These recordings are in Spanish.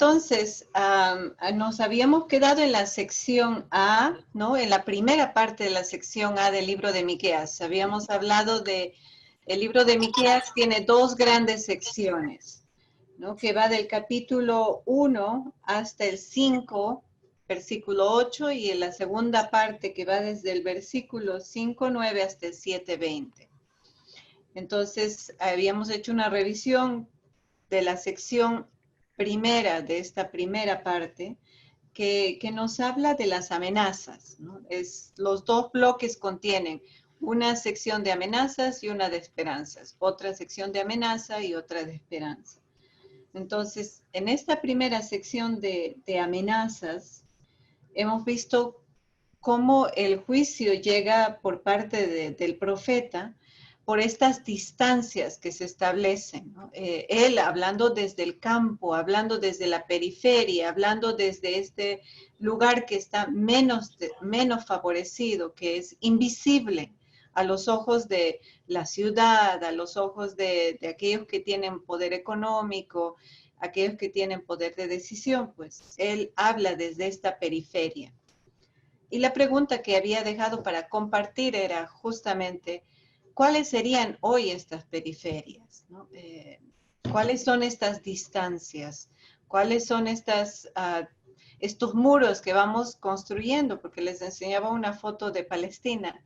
Entonces, nos habíamos quedado en la sección A, ¿no? En la primera parte de la sección A del libro de Miqueas. Habíamos hablado de, el libro de Miqueas tiene dos grandes secciones, ¿no? Que va del capítulo 1 hasta el 5, versículo 8, y en la segunda parte que va desde el versículo 5:9 hasta el 7:20. Entonces, habíamos hecho una revisión de la sección primera, de esta primera parte, que nos habla de las amenazas, ¿no? Los dos bloques contienen una sección de amenazas y una de esperanzas, otra sección de amenaza y otra de esperanza. Entonces, en esta primera sección de amenazas, hemos visto cómo el juicio llega por parte del profeta por estas distancias que se establecen, ¿no? Él hablando desde el campo, hablando desde la periferia, hablando desde este lugar que está menos favorecido, que es invisible a los ojos de la ciudad, a los ojos de aquellos que tienen poder económico, aquellos que tienen poder de decisión, pues él habla desde esta periferia. Y la pregunta que había dejado para compartir era justamente, ¿cuáles serían hoy estas periferias, ¿no? ¿Cuáles son estas distancias? ¿Cuáles son estos muros que vamos construyendo? Porque les enseñaba una foto de Palestina.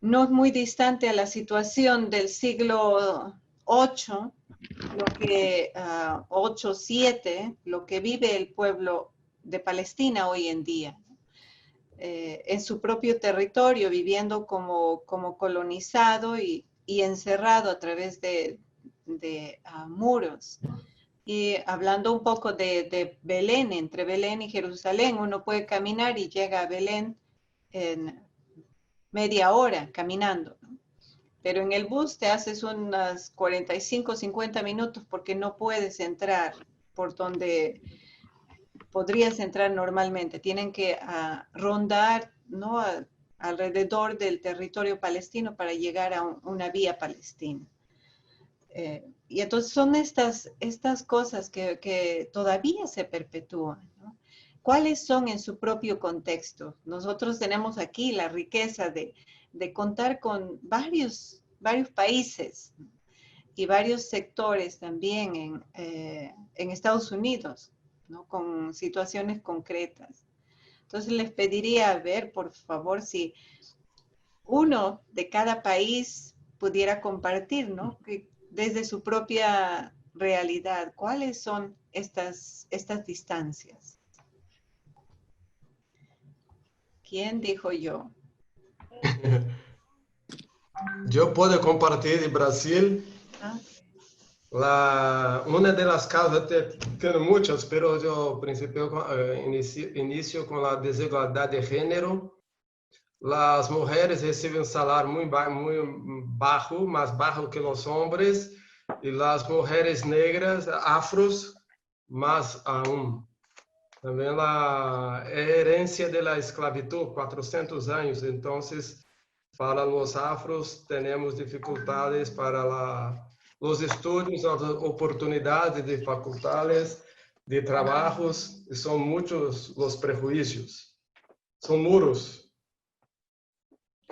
No es muy distante a la situación del siglo VIII, lo que 8, 7, lo que vive el pueblo de Palestina hoy en día. En su propio territorio, viviendo como colonizado y encerrado a través de muros. Y hablando un poco de Belén, entre Belén y Jerusalén, uno puede caminar y llega a Belén en media hora caminando, ¿no? Pero en el bus te haces unas 45, 50 minutos porque no puedes entrar por donde podrías entrar normalmente. Tienen que rondar, ¿no? Alrededor del territorio palestino para llegar a una vía palestina. Y entonces son estas cosas que todavía se perpetúan, ¿no? ¿Cuáles son en su propio contexto? Nosotros tenemos aquí la riqueza de contar con varios países y varios sectores también en Estados Unidos, ¿no? Con situaciones concretas. Entonces les pediría a ver, por favor, si uno de cada país pudiera compartir, ¿no? Que desde su propia realidad, ¿cuáles son estas distancias? ¿Quién dijo yo? Yo puedo compartir de Brasil. Una de las causas, tengo muchas, pero yo inicio con la desigualdad de género. Las mujeres reciben un salario muy bajo, más bajo que los hombres, y las mujeres negras, afros, más aún. También la herencia de la esclavitud, 400 años. Entonces, para los afros tenemos dificultades para los estudios, las oportunidades de facultades, de trabajos. Son muchos los prejuicios. Son muros.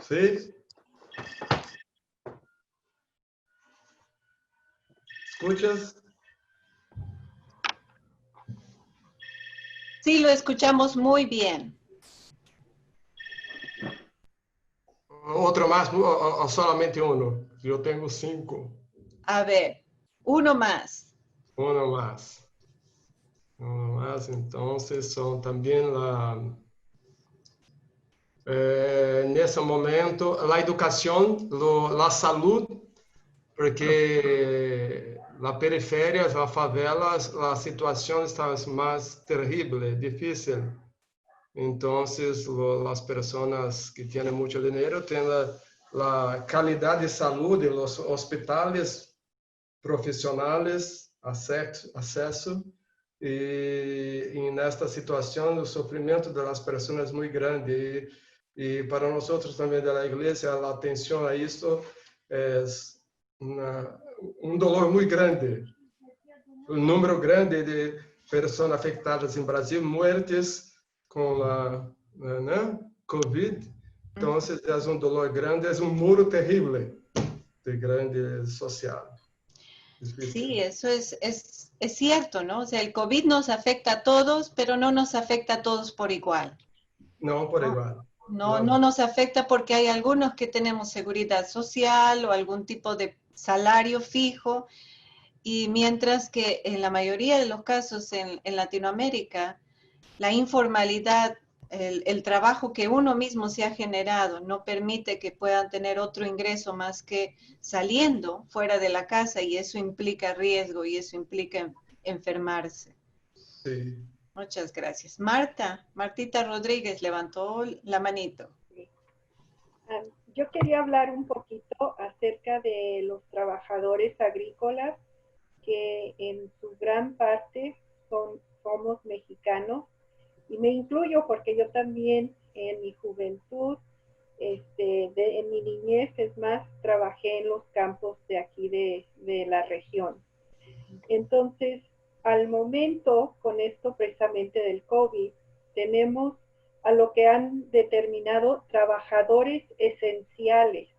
¿Sí? ¿Escuchas? Sí, lo escuchamos muy bien. Otro más, o solamente uno. Yo tengo 5. A ver, uno más. Uno más. Uno más, entonces son también en ese momento, la educación, la salud, porque la periferia, las favelas, la situación está más terrible, difícil. Entonces, las personas que tienen mucho dinero tienen la calidad de salud de los hospitales profesionales, acceso. Y en esta situación, el sufrimiento de las personas es muy grande. Y para nosotros también de la iglesia, la atención a esto es un dolor muy grande. Un número grande personas afectadas en Brasil, muertes con la COVID. Entonces es un dolor grande, es un muro terrible de grande social. Sí, eso es cierto, ¿no? O sea, el COVID nos afecta a todos, pero no nos afecta a todos por igual. No por No, igual. no nos afecta porque hay algunos que tenemos seguridad social o algún tipo de salario fijo, y mientras que en la mayoría de los casos en Latinoamérica, la informalidad, el trabajo que uno mismo se ha generado no permite que puedan tener otro ingreso más que saliendo fuera de la casa, y eso implica riesgo y eso implica enfermarse. Sí. Muchas gracias. Martita Rodríguez levantó la manito. Yo quería hablar un poquito acerca de los trabajadores agrícolas que en su gran parte somos mexicanos, y me incluyo porque yo también en mi juventud, en mi niñez, es más, trabajé en los campos de aquí de la región. Entonces, al momento, con esto precisamente del COVID, tenemos a lo que han determinado trabajadores esenciales.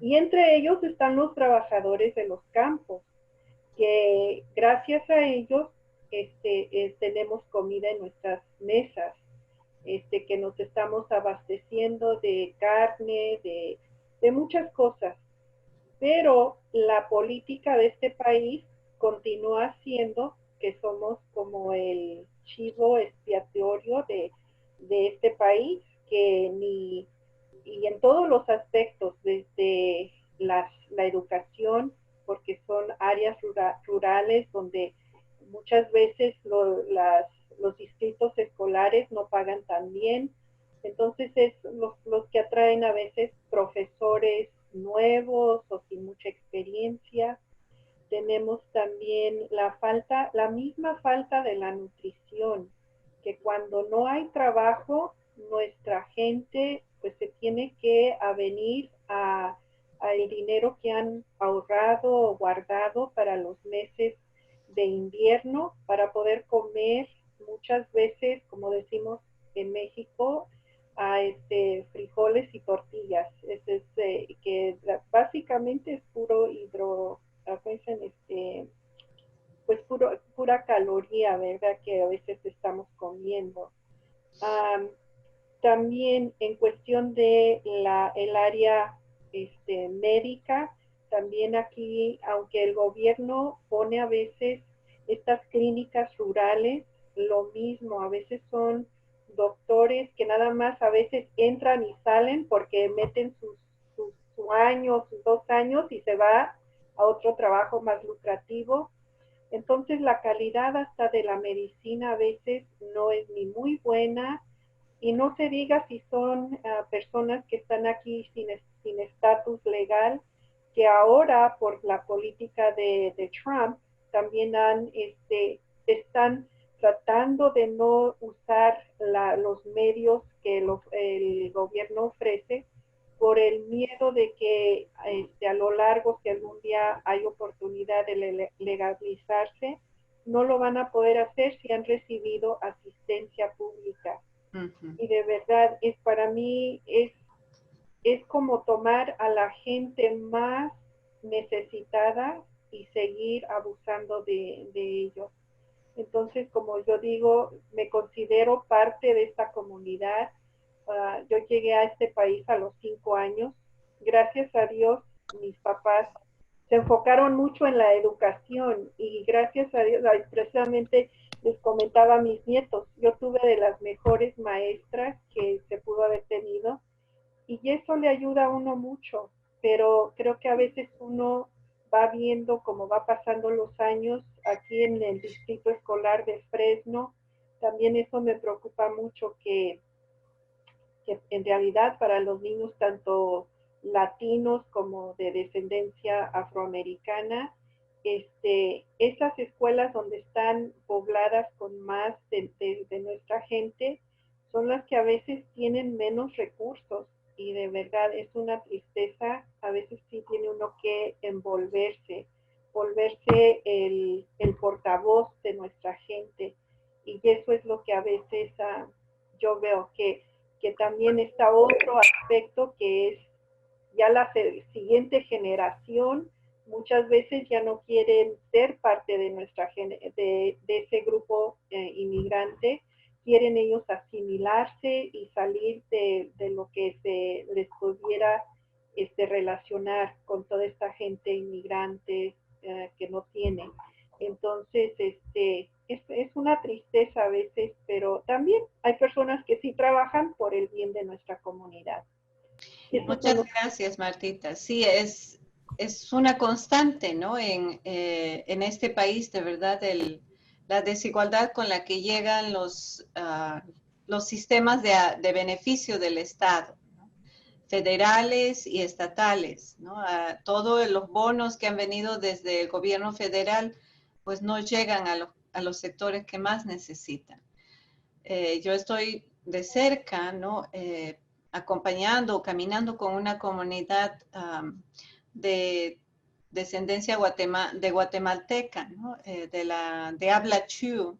Y entre ellos están los trabajadores de los campos, que gracias a ellos tenemos comida en nuestras mesas, que nos estamos abasteciendo de carne, de muchas cosas. Pero la política de este país continúa siendo que somos como el chivo expiatorio de este país, que ni, y en todos los aspectos, desde la educación, porque son áreas rurales donde muchas veces los distritos escolares no pagan tan bien. Entonces es los que atraen a veces profesores nuevos o sin mucha experiencia. Tenemos también la misma falta de la nutrición, que cuando no hay trabajo, nuestra gente pues se tiene que avenir a el dinero que han ahorrado o guardado para los meses de invierno para poder comer muchas veces, como decimos en México, a frijoles y tortillas. Que básicamente es puro pues pura caloría, ¿verdad? Que a veces estamos comiendo. También en cuestión de el área médica, también aquí, aunque el gobierno pone a veces estas clínicas rurales, lo mismo, a veces son doctores que nada más a veces entran y salen porque meten su año, sus 2 años y se va a otro trabajo más lucrativo. Entonces la calidad hasta de la medicina a veces no es ni muy buena, y no se diga si son personas que están aquí sin estatus legal, que ahora por la política de Trump también están tratando de no usar los medios que el gobierno ofrece, por el miedo de que a lo largo, si algún día hay oportunidad de legalizarse, no lo van a poder hacer si han recibido asistencia pública. Y de verdad, para mí es como tomar a la gente más necesitada y seguir abusando de ellos. Entonces, como yo digo, me considero parte de esta comunidad. Yo llegué a este país a los 5 años. Gracias a Dios, mis papás se enfocaron mucho en la educación, y gracias a Dios, precisamente les comentaba a mis nietos, yo tuve de las mejores maestras que se pudo haber tenido, y eso le ayuda a uno mucho, pero creo que a veces uno va viendo cómo va pasando los años. Aquí en el distrito escolar de Fresno, también eso me preocupa mucho, que en realidad para los niños tanto latinos como de descendencia afroamericana, esas escuelas donde están pobladas con más de nuestra gente son las que a veces tienen menos recursos, y de verdad es una tristeza. A veces sí tiene uno que envolverse, volverse el portavoz de nuestra gente. Y eso es lo que a veces yo veo que también está otro aspecto, que es ya la siguiente generación muchas veces ya no quieren ser parte de de ese grupo inmigrante, quieren ellos asimilarse y salir de lo que se les pudiera relacionar con toda esta gente inmigrante que no tiene. Entonces, es una tristeza a veces, pero también hay personas que sí trabajan por el bien de nuestra comunidad. Muchas gracias, Martita. Sí, es una constante, ¿no? En este país, de verdad, la desigualdad con la que llegan los sistemas de beneficio del Estado, ¿no? Federales y estatales, ¿no? Todos los bonos que han venido desde el gobierno federal, pues no llegan a los sectores que más necesitan. Yo estoy de cerca, ¿no? Acompañando, caminando con una comunidad de descendencia guatemalteca, ¿no? de habla Chu.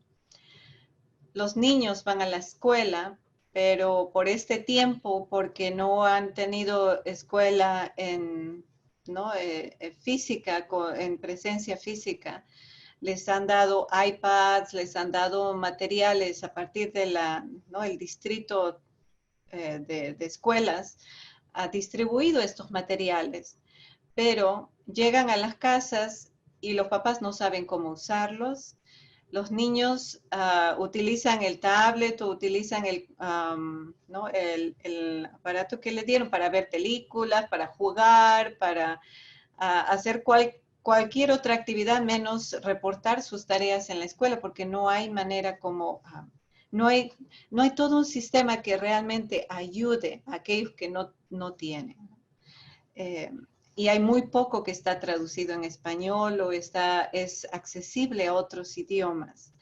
Los niños van a la escuela, pero por este tiempo, porque no han tenido escuela ¿no? Física, en presencia física, les han dado iPads, les han dado materiales a partir de ¿no? el distrito de escuelas, ha distribuido estos materiales, pero llegan a las casas y los papás no saben cómo usarlos. Los niños utilizan el tablet o utilizan ¿no? el aparato que le dieron para ver películas, para jugar, para hacer cualquier otra actividad menos reportar sus tareas en la escuela, porque no hay manera como, no hay todo un sistema que realmente ayude a aquellos que no tienen. Y hay muy poco que está traducido en español o es accesible a otros idiomas.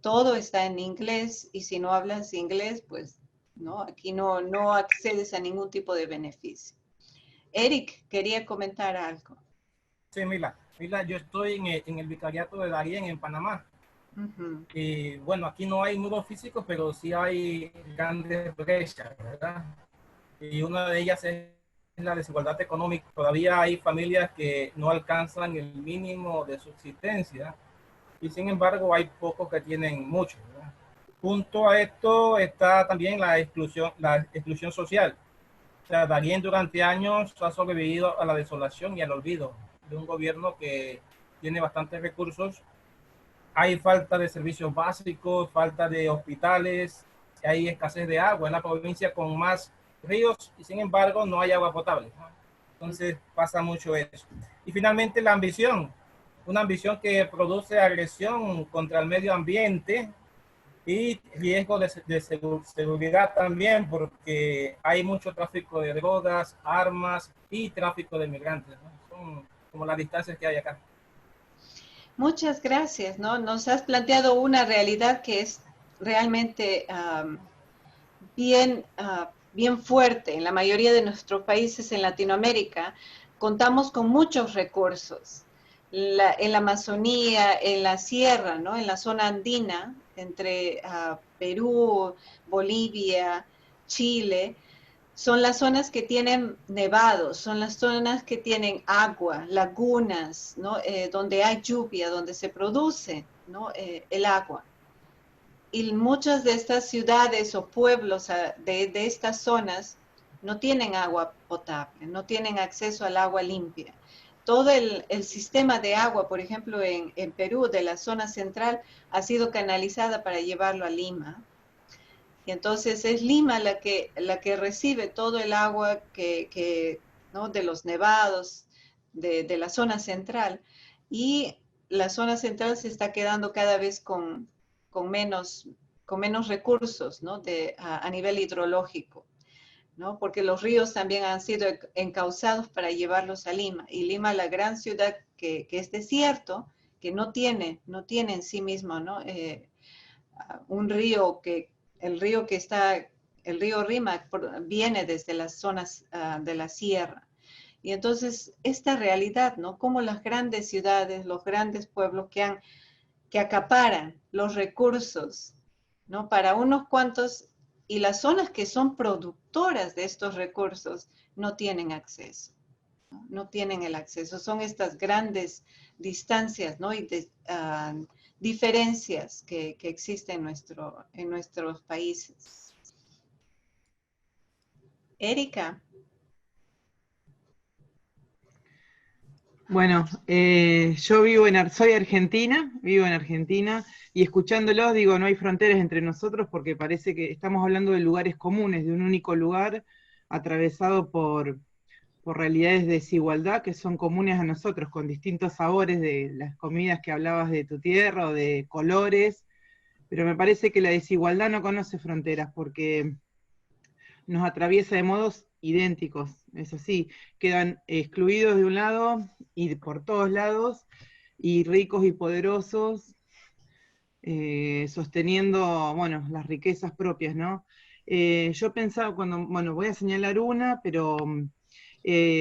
Todo está en inglés y si no hablas inglés, pues no, aquí no accedes a ningún tipo de beneficio. Eric, quería comentar algo. Sí, Mila, yo estoy en el vicariato de Darién, en Panamá. Y bueno, aquí no hay muros físicos, pero sí hay grandes brechas, ¿verdad? Y una de ellas es la desigualdad económica. Todavía hay familias que no alcanzan el mínimo de subsistencia y sin embargo hay pocos que tienen mucho, ¿verdad? Junto a esto está también la exclusión social. O sea, Darién durante años ha sobrevivido a la desolación y al olvido de un gobierno que tiene bastantes recursos. Hay falta de servicios básicos, falta de hospitales, hay escasez de agua. En la provincia con más ríos y sin embargo no hay agua potable, ¿no? Entonces pasa mucho eso. Y finalmente la ambición, una ambición que produce agresión contra el medio ambiente y riesgo de seguridad también, porque hay mucho tráfico de drogas, armas y tráfico de migrantes, ¿no? Son como las distancias que hay acá. Muchas gracias, ¿no? Nos has planteado una realidad que es realmente bien fuerte. En la mayoría de nuestros países en Latinoamérica contamos con muchos recursos. En la Amazonía, en la sierra, ¿no? En la zona andina, entre Perú, Bolivia, Chile, son las zonas que tienen nevados, son las zonas que tienen agua, lagunas, ¿no? Donde hay lluvia, donde se produce, ¿no? El agua. Y muchas de estas ciudades o pueblos de estas zonas no tienen agua potable, no tienen acceso al agua limpia. Todo el sistema de agua, por ejemplo, en Perú, de la zona central, ha sido canalizada para llevarlo a Lima. Y entonces es Lima la que recibe todo el agua ¿no? de los nevados, de la zona central. Y la zona central se está quedando cada vez con menos recursos, ¿no? a nivel hidrológico, ¿no? Porque los ríos también han sido encauzados para llevarlos a Lima. Y Lima, la gran ciudad que es desierto, que no tiene en sí mismo, ¿no? Un río el río Rímac viene desde las zonas de la sierra. Y entonces esta realidad, ¿no? Como las grandes ciudades, los grandes pueblos que acaparan los recursos, ¿no? Para unos cuantos, y las zonas que son productoras de estos recursos no tienen acceso, no tienen el acceso. Son estas grandes distancias, ¿no? Y diferencias que existen en nuestros países. Erika. Bueno, yo soy argentina, vivo en Argentina, y escuchándolos digo, no hay fronteras entre nosotros porque parece que estamos hablando de lugares comunes, de un único lugar atravesado por realidades de desigualdad que son comunes a nosotros, con distintos sabores de las comidas que hablabas de tu tierra o de colores, pero me parece que la desigualdad no conoce fronteras porque nos atraviesa de modos idénticos, es así, quedan excluidos de un lado y por todos lados, y ricos y poderosos, sosteniendo, bueno, las riquezas propias, ¿no? Yo pensaba bueno, voy a señalar una, pero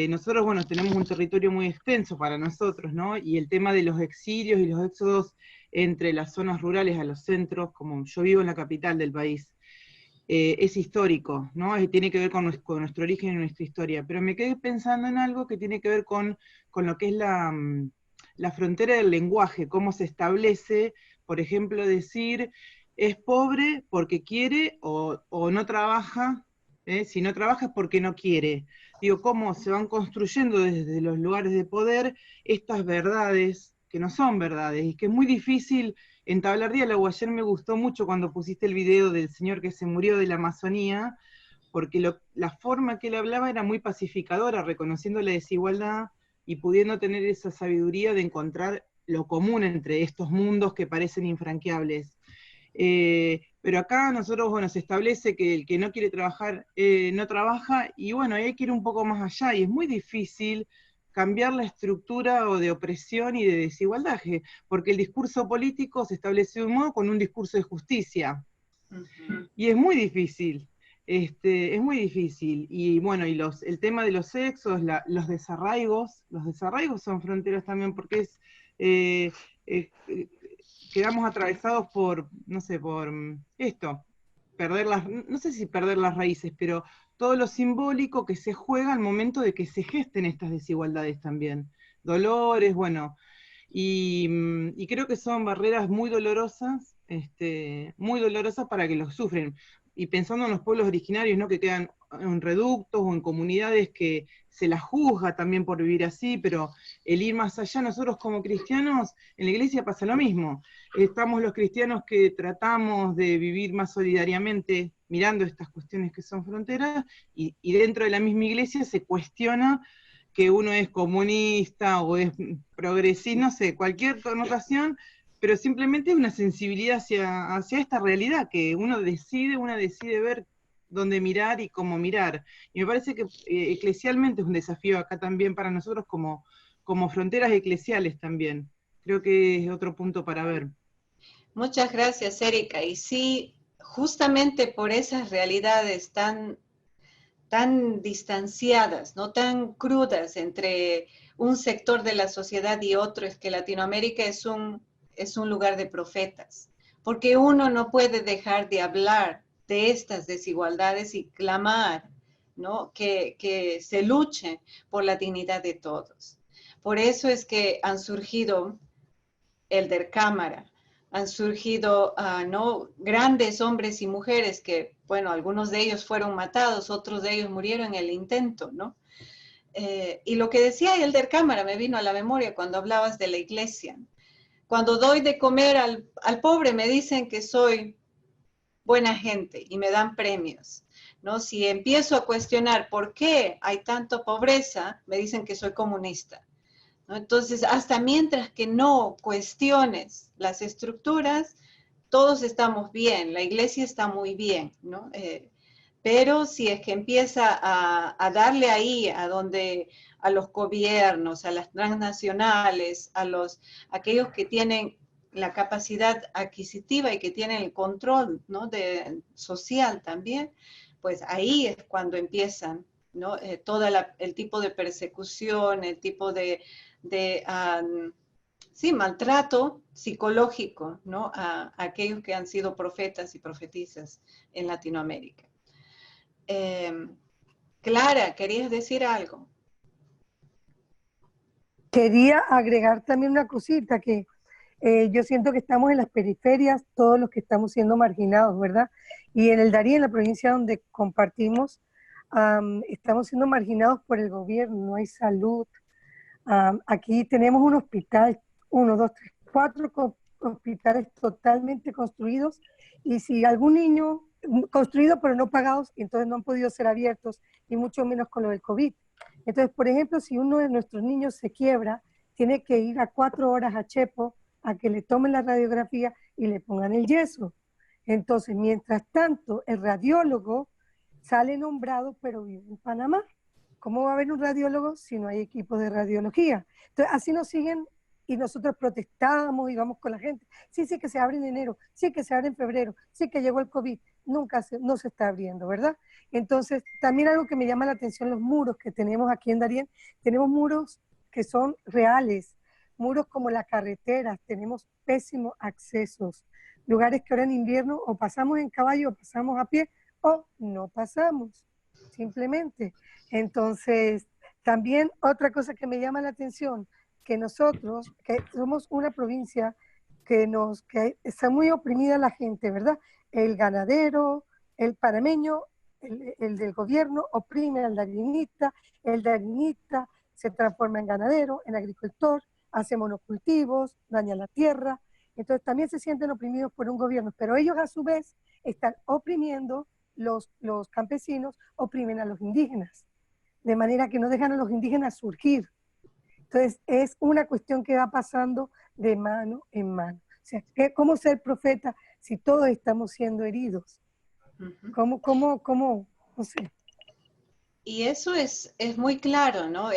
nosotros, bueno, tenemos un territorio muy extenso para nosotros, ¿no? Y el tema de los exilios y los éxodos entre las zonas rurales a los centros, como yo vivo en la capital del país, es histórico, ¿no? Tiene que ver con nuestro origen y nuestra historia, pero me quedé pensando en algo que tiene que ver con lo que es la frontera del lenguaje, cómo se establece, por ejemplo, decir es pobre porque quiere o no trabaja, si no trabaja es porque no quiere. Digo, cómo se van construyendo desde los lugares de poder estas verdades que no son verdades y que es muy difícil entablar diálogo. Ayer me gustó mucho cuando pusiste el video del señor que se murió de la Amazonía, porque la forma que él hablaba era muy pacificadora, reconociendo la desigualdad y pudiendo tener esa sabiduría de encontrar lo común entre estos mundos que parecen infranqueables. Pero acá nosotros, bueno, se establece que el que no quiere trabajar no trabaja, y bueno, hay que ir un poco más allá, y es muy difícil cambiar la estructura o de opresión y de desigualdad, porque el discurso político se establece de un modo con un discurso de justicia. Y es muy difícil, es muy difícil. Y bueno, y el tema de los sexos, los desarraigos son fronteras también, porque quedamos atravesados por, no sé, por esto, no sé si perder las raíces, pero todo lo simbólico que se juega al momento de que se gesten estas desigualdades también. Dolores, bueno, y creo que son barreras muy dolorosas para que los sufren. Y pensando en los pueblos originarios, ¿no? Que quedan en reductos o en comunidades que se las juzga también por vivir así, pero el ir más allá, nosotros como cristianos, en la iglesia pasa lo mismo. Estamos los cristianos que tratamos de vivir más solidariamente mirando estas cuestiones que son fronteras, y dentro de la misma iglesia se cuestiona que uno es comunista o es progresista, no sé, cualquier connotación, pero simplemente es una sensibilidad hacia esta realidad que una decide ver dónde mirar y cómo mirar. Y me parece que eclesialmente es un desafío acá también para nosotros como fronteras eclesiales también. Creo que es otro punto para ver. Muchas gracias, Erika. Y sí, justamente por esas realidades tan distanciadas, no tan crudas entre un sector de la sociedad y otro, es que Latinoamérica es un lugar de profetas, porque uno no puede dejar de hablar de estas desigualdades y clamar, ¿no? que se luche por la dignidad de todos. Por eso es que han surgido Elder Cámara, han surgido ¿no? grandes hombres y mujeres que, bueno, algunos de ellos fueron matados, otros de ellos murieron en el intento, ¿no? Y lo que decía Elder Cámara me vino a la memoria cuando hablabas de la iglesia. Cuando doy de comer al pobre me dicen que soy buena gente y me dan premios, ¿no? Si empiezo a cuestionar por qué hay tanta pobreza, me dicen que soy comunista, ¿no? Entonces, hasta mientras que no cuestiones las estructuras, todos estamos bien, la iglesia está muy bien, ¿no? Pero si es que empieza a darle ahí a los gobiernos, a las transnacionales, aquellos que tienen la capacidad adquisitiva y que tienen el control, ¿no? social también, pues ahí es cuando empiezan, ¿no? Todo el tipo de persecución, el tipo de sí, maltrato psicológico, ¿no? A aquellos que han sido profetas y profetisas en Latinoamérica. Clara, ¿querías decir algo? Quería agregar también una cosita, que yo siento que estamos en las periferias, todos los que estamos siendo marginados, ¿verdad? Y en el Darién, en la provincia donde compartimos, estamos siendo marginados por el gobierno, no hay salud. Aquí tenemos un hospital, 1, 2, 3, 4 hospitales totalmente construidos, y si algún niño, construido pero no pagados, entonces no han podido ser abiertos, y mucho menos con lo del COVID. Entonces, por ejemplo, si uno de nuestros niños se quiebra, tiene que ir a 4 horas a Chepo a que le tomen la radiografía y le pongan el yeso. Entonces, mientras tanto, el radiólogo sale nombrado, pero vive en Panamá. ¿Cómo va a haber un radiólogo si no hay equipo de radiología? Entonces, así nos siguen, y nosotros protestamos y vamos con la gente. Sí, sí que se abre en enero, sí que se abre en febrero, sí que llegó el COVID. No se está abriendo, ¿verdad? Entonces, también algo que me llama la atención, los muros que tenemos aquí en Darién. Tenemos muros que son reales, muros como las carreteras, tenemos pésimos accesos, lugares que ahora en invierno o pasamos en caballo o pasamos a pie o no pasamos, simplemente. Entonces, también otra cosa que me llama la atención, que nosotros, que somos una provincia que está muy oprimida la gente, ¿verdad? El ganadero, el panameño, el del gobierno oprime al darienista, el darienista se transforma en ganadero, en agricultor, hace monocultivos, daña la tierra. Entonces también se sienten oprimidos por un gobierno, pero ellos a su vez están oprimiendo, los campesinos oprimen a los indígenas, de manera que no dejan a los indígenas surgir. Entonces es una cuestión que va pasando de mano en mano. O sea, ¿cómo ser profeta si todos estamos siendo heridos? ¿Cómo? No sé. Y eso es muy claro, ¿no?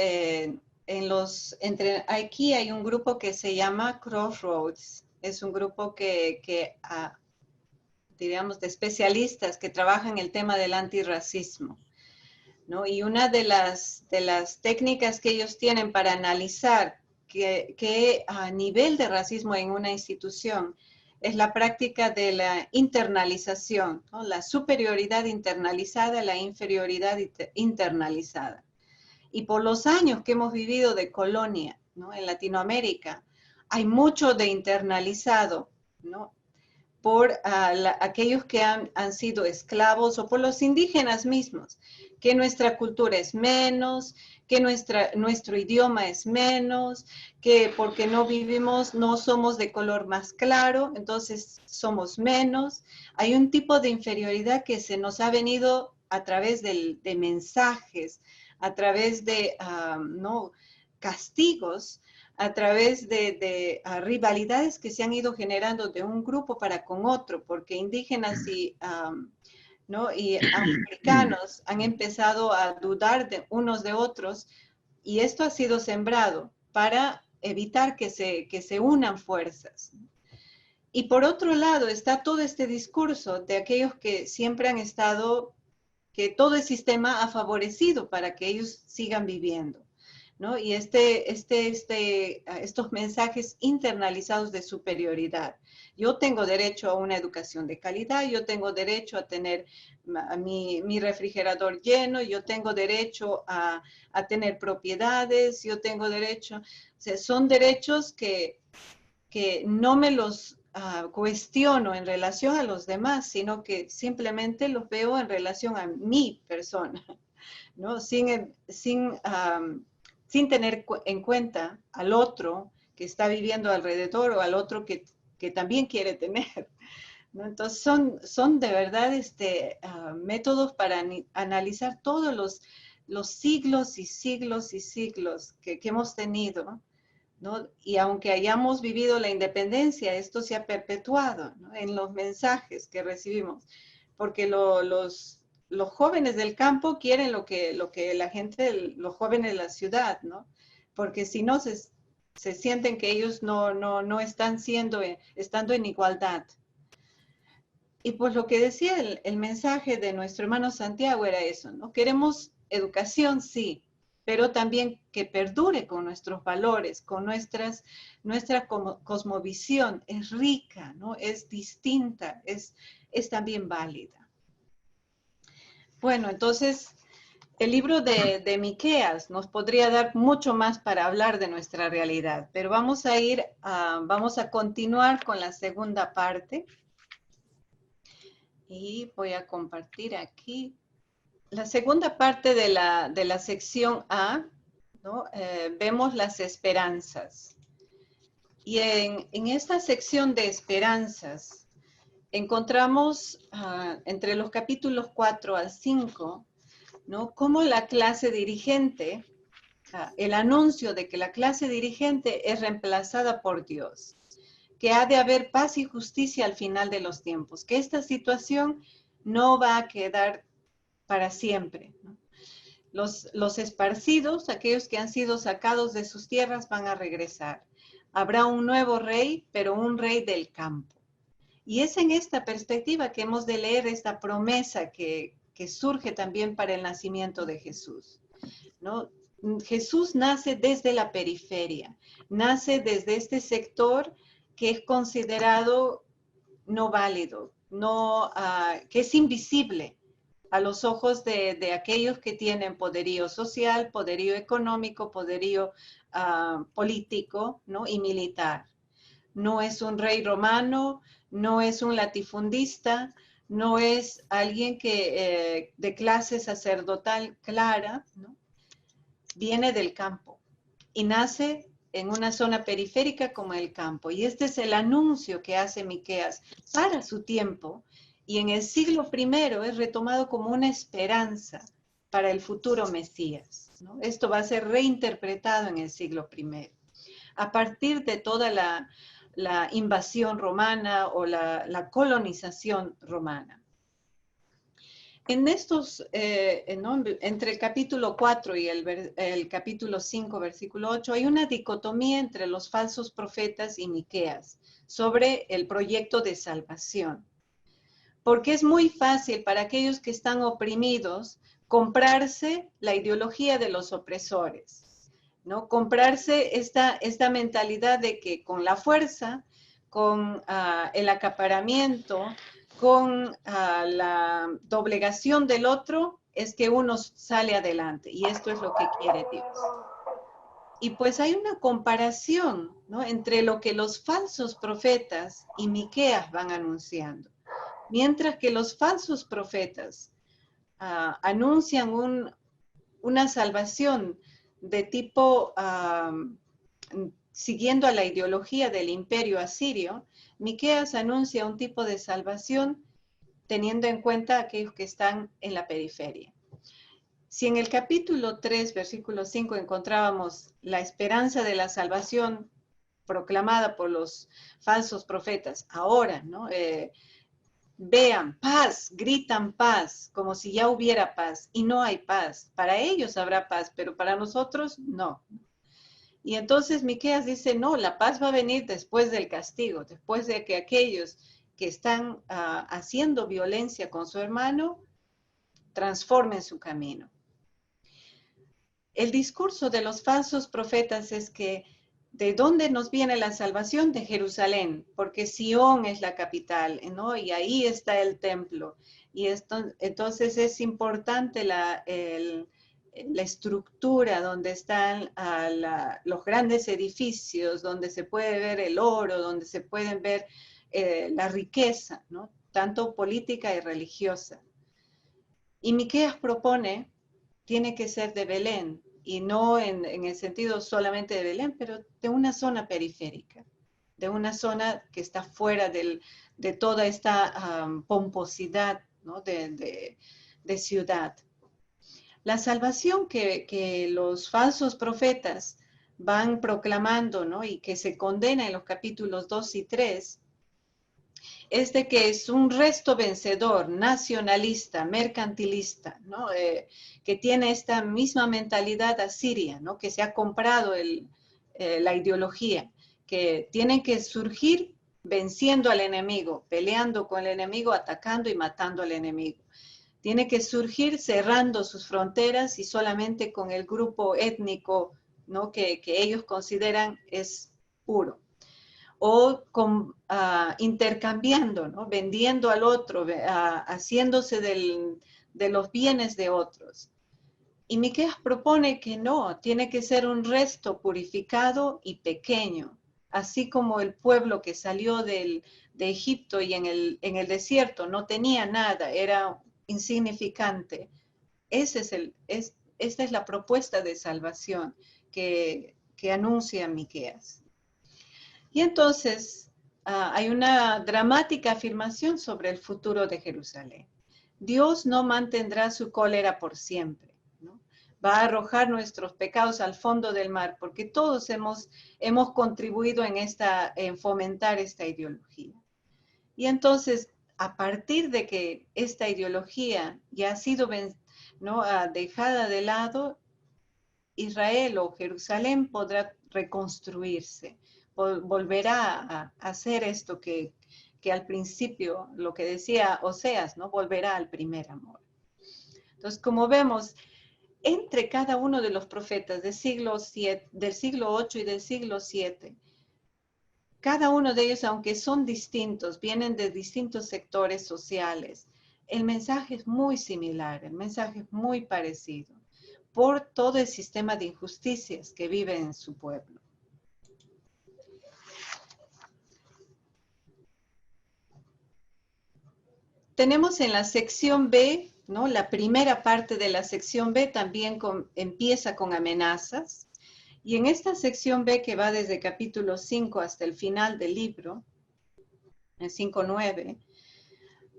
Aquí hay un grupo que se llama Crossroads. Es un grupo diríamos, de especialistas que trabajan el tema del antirracismo, ¿no? Y una de las técnicas que ellos tienen para analizar qué nivel de racismo en una institución es la práctica de la internalización, ¿no? La superioridad internalizada, la inferioridad internalizada. Y por los años que hemos vivido de colonia, ¿no? En Latinoamérica, hay mucho de internalizado, ¿no? Por aquellos que han sido esclavos o por los indígenas mismos, que nuestra cultura es menos, que nuestro idioma es menos, que porque no somos de color más claro, entonces somos menos. Hay un tipo de inferioridad que se nos ha venido a través de mensajes, a través de castigos, a través de rivalidades que se han ido generando de un grupo para con otro, porque indígenas y africanos han empezado a dudar de unos de otros, y esto ha sido sembrado para evitar que se unan fuerzas. Y por otro lado está todo este discurso de aquellos que siempre han estado, que todo el sistema ha favorecido para que ellos sigan viviendo, ¿no? Y estos mensajes internalizados de superioridad. Yo tengo derecho a una educación de calidad, yo tengo derecho a tener mi refrigerador lleno, yo tengo derecho a tener propiedades, yo tengo derecho, o sea, son derechos que no me los cuestiono en relación a los demás, sino que simplemente los veo en relación a mi persona, ¿no? Sin tener en cuenta al otro que está viviendo alrededor o al otro que también quiere tener, ¿no? Entonces son de verdad métodos para analizar todos los siglos y siglos y siglos que hemos tenido, ¿no? Y aunque hayamos vivido la independencia, esto se ha perpetuado, ¿no? En los mensajes que recibimos, porque los jóvenes del campo quieren lo que la gente, los jóvenes de la ciudad, ¿no? Porque si no, se sienten que ellos no están estando en igualdad. Y pues lo que decía el mensaje de nuestro hermano Santiago era eso, ¿no? Queremos educación, sí, pero también que perdure con nuestros valores, con nuestra cosmovisión, es rica, ¿no? Es distinta, es también válida. Bueno, entonces, el libro de Miqueas nos podría dar mucho más para hablar de nuestra realidad, pero vamos a continuar con la segunda parte. Y voy a compartir aquí la segunda parte de la sección A, ¿no? Vemos las esperanzas. Y en esta sección de esperanzas encontramos entre los capítulos 4 al 5, ¿no? Cómo la clase dirigente, el anuncio de que la clase dirigente es reemplazada por Dios, que ha de haber paz y justicia al final de los tiempos, que esta situación no va a quedar para siempre, ¿no? Los esparcidos, aquellos que han sido sacados de sus tierras, van a regresar. Habrá un nuevo rey, pero un rey del campo. Y es en esta perspectiva que hemos de leer esta promesa que surge también para el nacimiento de Jesús, ¿no? Jesús nace desde la periferia, nace desde este sector que es considerado no válido, que es invisible a los ojos de aquellos que tienen poderío social, poderío económico, poderío político, ¿no? Y militar. No es un rey romano, no es un latifundista, no es alguien de clase sacerdotal clara, ¿no? Viene del campo y nace en una zona periférica como el campo. Y este es el anuncio que hace Miqueas para su tiempo, y en el siglo I es retomado como una esperanza para el futuro Mesías, ¿no? Esto va a ser reinterpretado en el siglo I, a partir de toda la invasión romana o la colonización romana. En estos, entre el capítulo 4 y el capítulo 5, versículo 8, hay una dicotomía entre los falsos profetas y Miqueas sobre el proyecto de salvación. Porque es muy fácil para aquellos que están oprimidos comprarse la ideología de los opresores, ¿no? Comprarse esta mentalidad de que con la fuerza, con el acaparamiento, con la doblegación del otro, es que uno sale adelante. Y esto es lo que quiere Dios. Y pues hay una comparación, ¿no? Entre lo que los falsos profetas y Miqueas van anunciando. Mientras que los falsos profetas anuncian una salvación de tipo siguiendo a la ideología del imperio asirio, Miqueas anuncia un tipo de salvación teniendo en cuenta a aquellos que están en la periferia. Si en el capítulo 3, versículo 5, encontrábamos la esperanza de la salvación proclamada por los falsos profetas, ahora, ¿no? Vean, paz, gritan paz, como si ya hubiera paz, y no hay paz. Para ellos habrá paz, pero para nosotros no. Y entonces Miqueas dice, no, la paz va a venir después del castigo, después de que aquellos que están haciendo violencia con su hermano transformen su camino. El discurso de los falsos profetas es que ¿de dónde nos viene la salvación? De Jerusalén, porque Sión es la capital, ¿no? Y ahí está el templo. Y entonces es importante la estructura donde están los grandes edificios, donde se puede ver el oro, donde se pueden ver la riqueza, ¿no? Tanto política y religiosa. Y Miqueas propone, tiene que ser de Belén, y no en el sentido solamente de Belén, pero de una zona periférica, de una zona que está fuera de toda esta pomposidad, ¿no? de ciudad. La salvación que los falsos profetas van proclamando, ¿no? Y que se condena en los capítulos 2 y 3, es de que es un resto vencedor, nacionalista, mercantilista, ¿no? Que tiene esta misma mentalidad asiria, ¿no? Que se ha comprado la ideología, que tienen que surgir venciendo al enemigo, peleando con el enemigo, atacando y matando al enemigo. Tiene que surgir cerrando sus fronteras y solamente con el grupo étnico, ¿no? que ellos consideran es puro. O intercambiando, ¿no? Vendiendo al otro, haciéndose de los bienes de otros. Y Miqueas propone que no, tiene que ser un resto purificado y pequeño, así como el pueblo que salió de Egipto y en el desierto no tenía nada, era insignificante. Esta es la propuesta de salvación que anuncia Miqueas. Y entonces hay una dramática afirmación sobre el futuro de Jerusalén. Dios no mantendrá su cólera por siempre, ¿no? Va a arrojar nuestros pecados al fondo del mar, porque todos hemos contribuido en fomentar esta ideología. Y entonces, a partir de que esta ideología ya ha sido, ¿no? dejada de lado, Israel o Jerusalén podrá reconstruirse, volverá a hacer esto que al principio, lo que decía Oseas, ¿no? Volverá al primer amor. Entonces, como vemos, entre cada uno de los profetas del siglo VIII y del siglo VII, cada uno de ellos, aunque son distintos, vienen de distintos sectores sociales, el mensaje es muy similar, el mensaje es muy parecido, por todo el sistema de injusticias que vive en su pueblo. Tenemos en la sección B, ¿no? La primera parte de la sección B también empieza con amenazas. Y en esta sección B, que va desde capítulo 5 hasta el final del libro, en 5:9,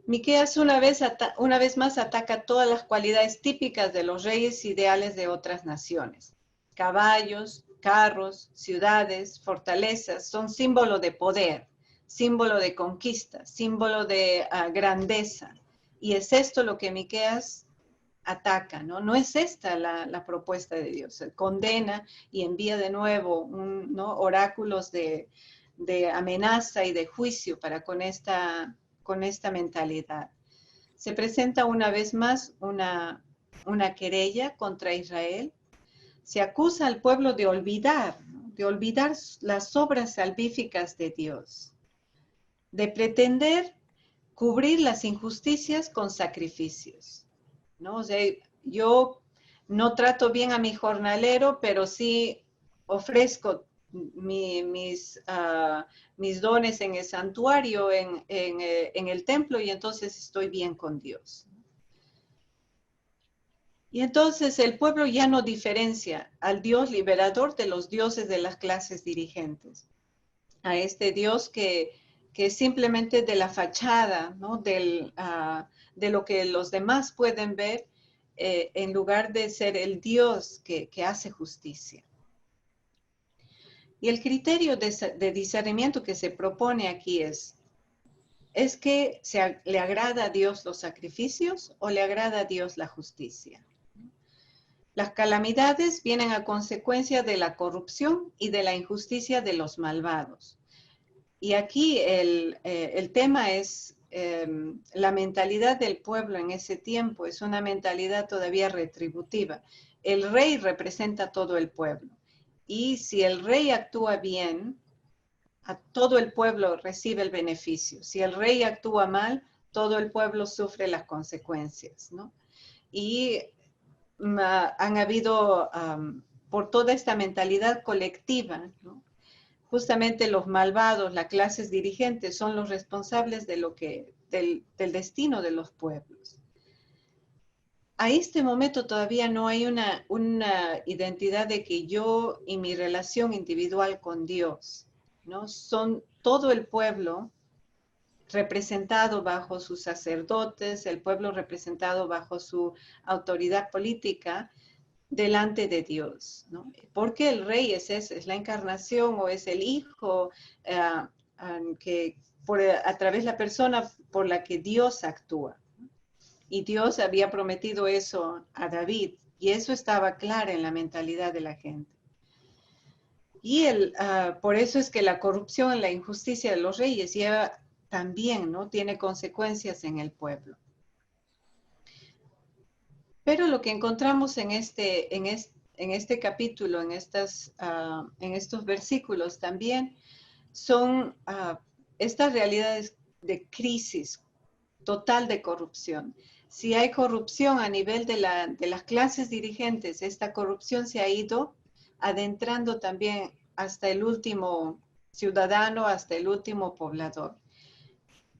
Miqueas una vez más ataca todas las cualidades típicas de los reyes ideales de otras naciones. Caballos, carros, ciudades, fortalezas son símbolo de poder, símbolo de conquista, símbolo de grandeza. Y es esto lo que Miqueas ataca, ¿no? No es esta la propuesta de Dios. Condena y envía de nuevo ¿no? oráculos de amenaza y de juicio para con esta mentalidad. Se presenta una vez más una querella contra Israel. Se acusa al pueblo de olvidar, ¿no? De olvidar las obras salvíficas de Dios, de pretender cubrir las injusticias con sacrificios, ¿no? O sea, yo no trato bien a mi jornalero, pero sí ofrezco mis dones en el santuario, en el templo, y entonces estoy bien con Dios. Y entonces el pueblo ya no diferencia al Dios liberador de los dioses de las clases dirigentes, a este Dios que es simplemente de la fachada, ¿no? De lo que los demás pueden ver, en lugar de ser el Dios que hace justicia. Y el criterio de discernimiento que se propone aquí es que ¿le agrada a Dios los sacrificios o le agrada a Dios la justicia? Las calamidades vienen a consecuencia de la corrupción y de la injusticia de los malvados. Y aquí el tema es la mentalidad del pueblo en ese tiempo, es una mentalidad todavía retributiva. El rey representa a todo el pueblo. Y si el rey actúa bien, a todo el pueblo recibe el beneficio. Si el rey actúa mal, todo el pueblo sufre las consecuencias, ¿no? Y han habido, por toda esta mentalidad colectiva, ¿no? Justamente los malvados, las clases dirigentes, son los responsables de del destino de los pueblos. A este momento todavía no hay una identidad de que yo y mi relación individual con Dios, ¿no? Son todo el pueblo representado bajo sus sacerdotes, el pueblo representado bajo su autoridad política delante de Dios, ¿no? Porque el rey es la encarnación o es el hijo que a través de la persona por la que Dios actúa. Y Dios había prometido eso a David, y eso estaba claro en la mentalidad de la gente. Y por eso es que la corrupción, la injusticia de los reyes lleva también, ¿no? Tiene consecuencias en el pueblo. Pero lo que encontramos en este capítulo, en estos versículos también, son estas realidades de crisis total de corrupción. Si hay corrupción a nivel de las clases dirigentes, esta corrupción se ha ido adentrando también hasta el último ciudadano, hasta el último poblador.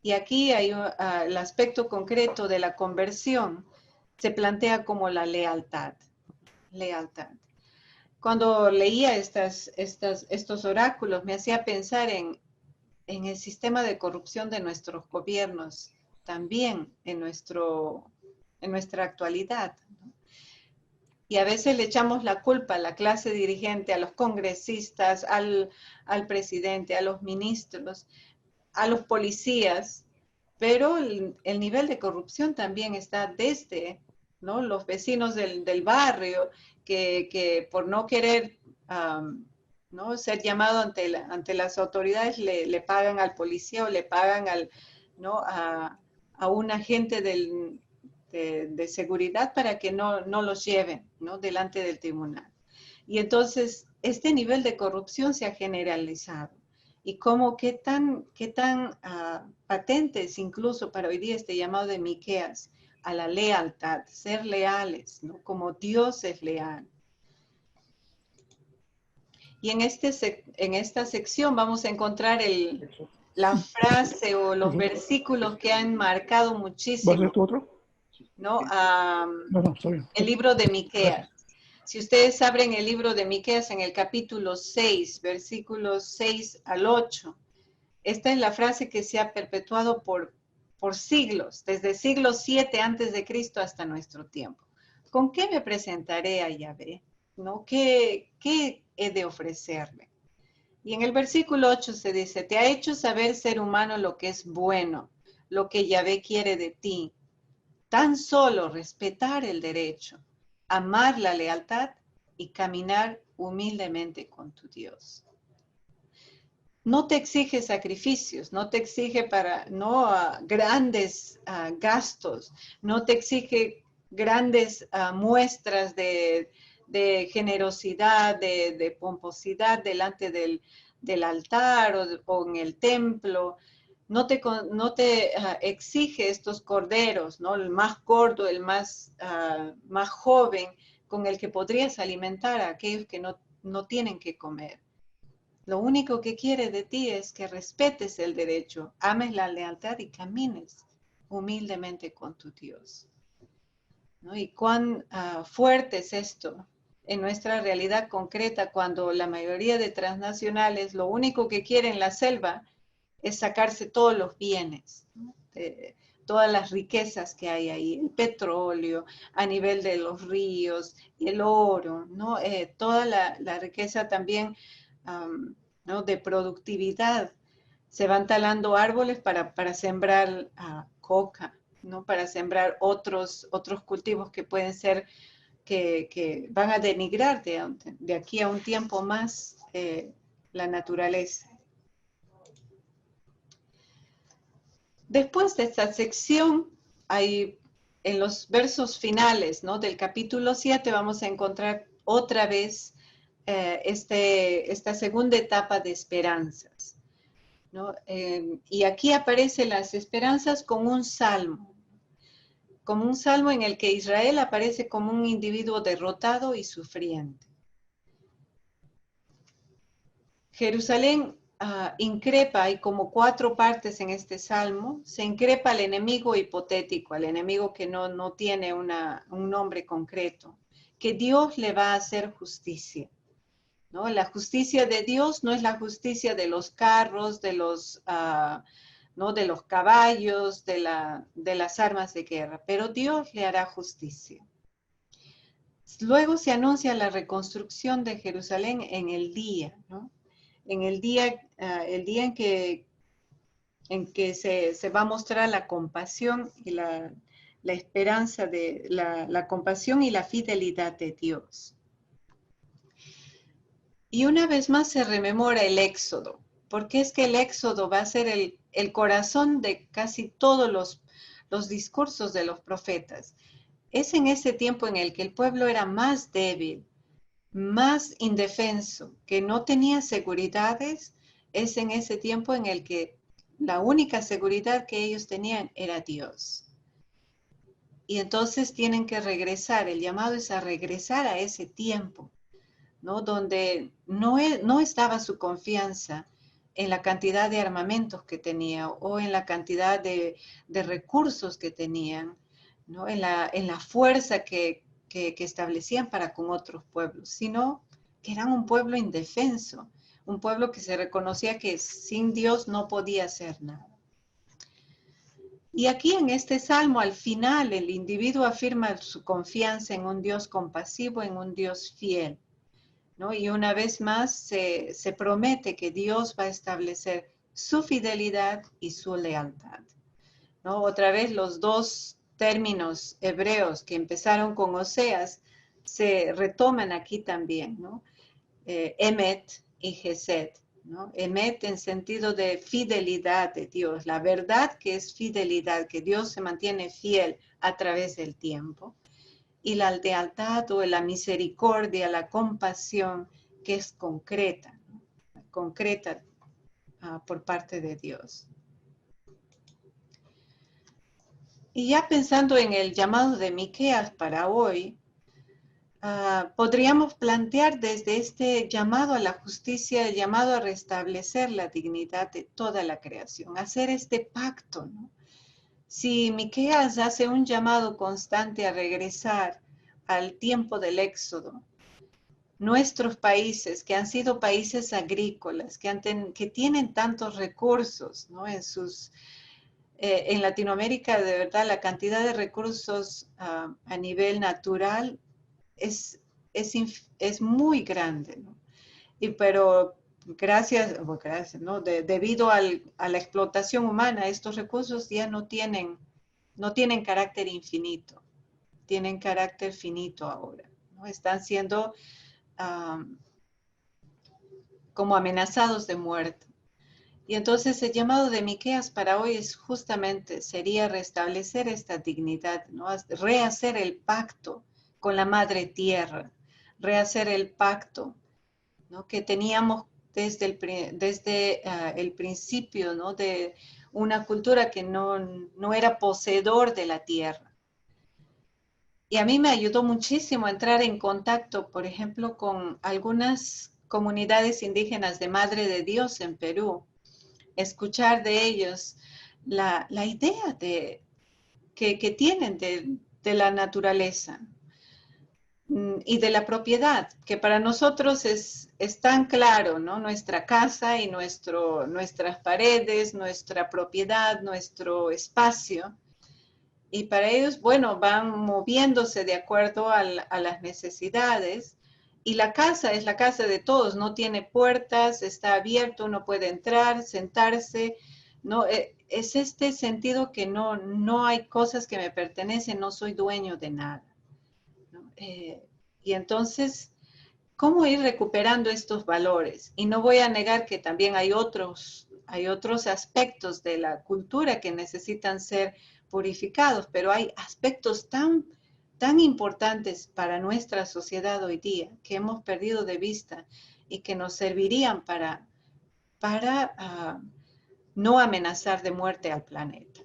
Y aquí hay el aspecto concreto de la conversión, se plantea como la lealtad. Lealtad. Cuando leía estos oráculos, me hacía pensar en el sistema de corrupción de nuestros gobiernos, también en nuestra actualidad. Y a veces le echamos la culpa a la clase dirigente, a los congresistas, al presidente, a los ministros, a los policías, pero el nivel de corrupción también está desde, ¿no?, los vecinos del barrio que por no querer ¿no?, ser llamado ante las autoridades le pagan al policía o le pagan ¿no?, a un agente de seguridad para que no los lleven, ¿no?, delante del tribunal. Y entonces este nivel de corrupción se ha generalizado. Y cómo, qué tan patentes incluso para hoy día este llamado de Miqueas a la lealtad, ser leales, ¿no?, como Dios es leal. Y en esta sección vamos a encontrar la frase o los versículos que han marcado muchísimo, ¿no?, el libro de Miqueas. Si ustedes abren el libro de Miqueas en el capítulo 6, versículos 6 al 8, esta es la frase que se ha perpetuado por siglos, desde siglo 7 antes de Cristo hasta nuestro tiempo. ¿Con qué me presentaré a Yahvé? ¿No? ¿Qué he de ofrecerle? Y en el versículo 8 se dice, te ha hecho saber, ser humano, lo que es bueno, lo que Yahvé quiere de ti. Tan solo respetar el derecho, amar la lealtad y caminar humildemente con tu Dios. No te exige sacrificios, no te exige grandes gastos, no te exige grandes muestras de generosidad, de pomposidad delante del altar o en el templo. No te exige estos corderos, ¿no?, el más gordo, el más joven, con el que podrías alimentar a aquellos que no tienen que comer. Lo único que quiere de ti es que respetes el derecho, ames la lealtad y camines humildemente con tu Dios, ¿no? Y cuán fuerte es esto en nuestra realidad concreta, cuando la mayoría de transnacionales lo único que quieren en la selva es sacarse todos los bienes, ¿no?, todas las riquezas que hay ahí, el petróleo a nivel de los ríos, el oro, ¿no?, toda la riqueza también ¿no?, de productividad. Se van talando árboles para sembrar coca, ¿no?, para sembrar otros cultivos que pueden ser, que van a denigrar de aquí a un tiempo más la naturaleza. Después de esta sección, en los versos finales, ¿no?, del capítulo 7, vamos a encontrar otra vez esta segunda etapa de esperanzas, ¿no? Y aquí aparecen las esperanzas como un salmo en el que Israel aparece como un individuo derrotado y sufriente. Jerusalén increpa, hay como 4 partes en este salmo. Se increpa al enemigo hipotético, al enemigo que no tiene un nombre concreto, que Dios le va a hacer justicia, ¿no? La justicia de Dios no es la justicia de los carros, ¿no?, de los caballos, de las armas de guerra, pero Dios le hará justicia. Luego se anuncia la reconstrucción de Jerusalén en el día, ¿no?, en el día en que se va a mostrar la compasión y la esperanza de la compasión y la fidelidad de Dios. Y una vez más se rememora el Éxodo, porque es que el Éxodo va a ser el corazón de casi todos los discursos de los profetas. es en ese tiempo en el que el pueblo era más débil, más indefenso, que no tenía seguridades, es en ese tiempo en el que la única seguridad que ellos tenían era Dios. Y entonces tienen que regresar, el llamado es a regresar a ese tiempo, ¿no? Donde no estaba su confianza en la cantidad de armamentos que tenía o en la cantidad de recursos que tenían, ¿no? En la fuerza que establecían para con otros pueblos, sino que eran un pueblo indefenso, un pueblo que se reconocía que sin Dios no podía hacer nada. Y aquí en este salmo, al final, el individuo afirma su confianza en un Dios compasivo, en un Dios fiel, ¿no? Y una vez más se promete que Dios va a establecer su fidelidad y su lealtad, ¿no? Otra vez los dos términos hebreos que empezaron con Oseas se retoman aquí también, ¿no? Emet y Gesed, ¿no? Emet en sentido de fidelidad de Dios, la verdad que es fidelidad, que Dios se mantiene fiel a través del tiempo, y la lealtad o la misericordia, la compasión que es concreta, ¿no? Concreta por parte de Dios. Y ya pensando en el llamado de Miqueas para hoy, podríamos plantear desde este llamado a la justicia, el llamado a restablecer la dignidad de toda la creación, hacer este pacto, ¿no? Si Miqueas hace un llamado constante a regresar al tiempo del Éxodo, nuestros países, que han sido países agrícolas, que tienen tantos recursos, ¿no? En Latinoamérica, de verdad, la cantidad de recursos a nivel natural es muy grande, ¿no? Pero gracias, ¿no? Debido a la explotación humana, estos recursos ya no tienen carácter infinito, tienen carácter finito ahora, ¿no? Están siendo como amenazados de muerte. Y entonces el llamado de Miqueas para hoy sería restablecer esta dignidad, ¿no? Rehacer el pacto con la madre tierra, rehacer el pacto, ¿no? Que teníamos desde el principio, ¿no? De una cultura que no era poseedor de la tierra. Y a mí me ayudó muchísimo entrar en contacto, por ejemplo, con algunas comunidades indígenas de Madre de Dios en Perú, escuchar de ellos la idea que tienen de la naturaleza y de la propiedad, que para nosotros es tan claro, ¿no? Nuestra casa y nuestras paredes, nuestra propiedad, nuestro espacio. Y para ellos, bueno, van moviéndose de acuerdo a las necesidades. Y la casa es la casa de todos, no tiene puertas, está abierto, uno puede entrar, sentarse. No, es este sentido que no hay cosas que me pertenecen, no soy dueño de nada, ¿no? Y entonces, ¿cómo ir recuperando estos valores? Y no voy a negar que también hay otros aspectos de la cultura que necesitan ser purificados, pero hay aspectos tan importantes para nuestra sociedad hoy día que hemos perdido de vista y que nos servirían para no amenazar de muerte al planeta.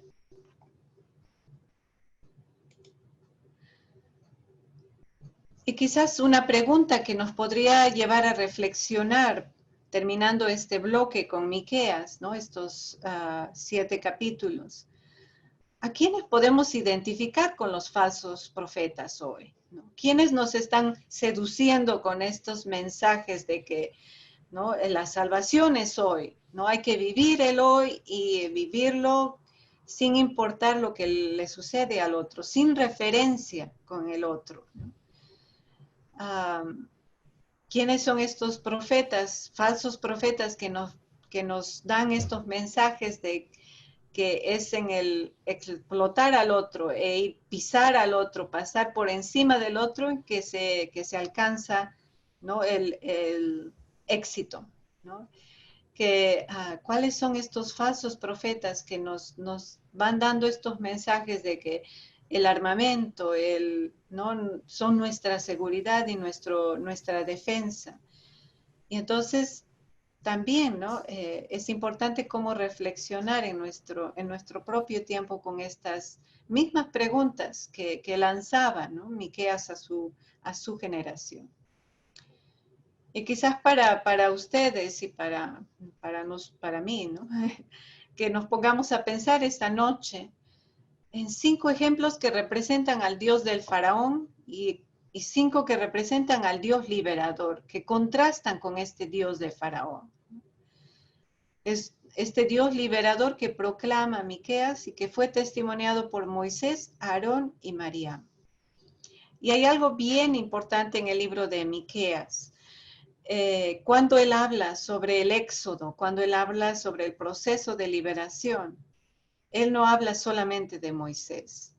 Y quizás una pregunta que nos podría llevar a reflexionar, terminando este bloque con Miqueas, ¿no? Estos 7 capítulos. ¿A quiénes podemos identificar con los falsos profetas hoy, ¿no? ¿Quiénes nos están seduciendo con estos mensajes de que, ¿no? La salvación es hoy, ¿no? Hay que vivir el hoy y vivirlo sin importar lo que le sucede al otro, sin referencia con el otro, ¿no? ¿Quiénes son estos profetas, falsos profetas que nos dan estos mensajes de que es en el explotar al otro e pisar al otro, pasar por encima del otro que se alcanza, ¿no? el éxito, ¿no? ¿Cuáles son estos falsos profetas que nos van dando estos mensajes de que el armamento, ¿no? Son nuestra seguridad y nuestra defensa. Y entonces también, ¿no? Es importante cómo reflexionar en nuestro propio tiempo con estas mismas preguntas que lanzaba, ¿no? Miqueas a su generación. Y quizás para ustedes y para mí, ¿no? Que nos pongamos a pensar esta noche en 5 ejemplos que representan al Dios del faraón y 5 que representan al Dios liberador, que contrastan con este Dios de faraón. Es este Dios liberador que proclama Miqueas y que fue testimoniado por Moisés, Aarón y María. Y hay algo bien importante en el libro de Miqueas. Cuando él habla sobre el éxodo, cuando él habla sobre el proceso de liberación, él no habla solamente de Moisés,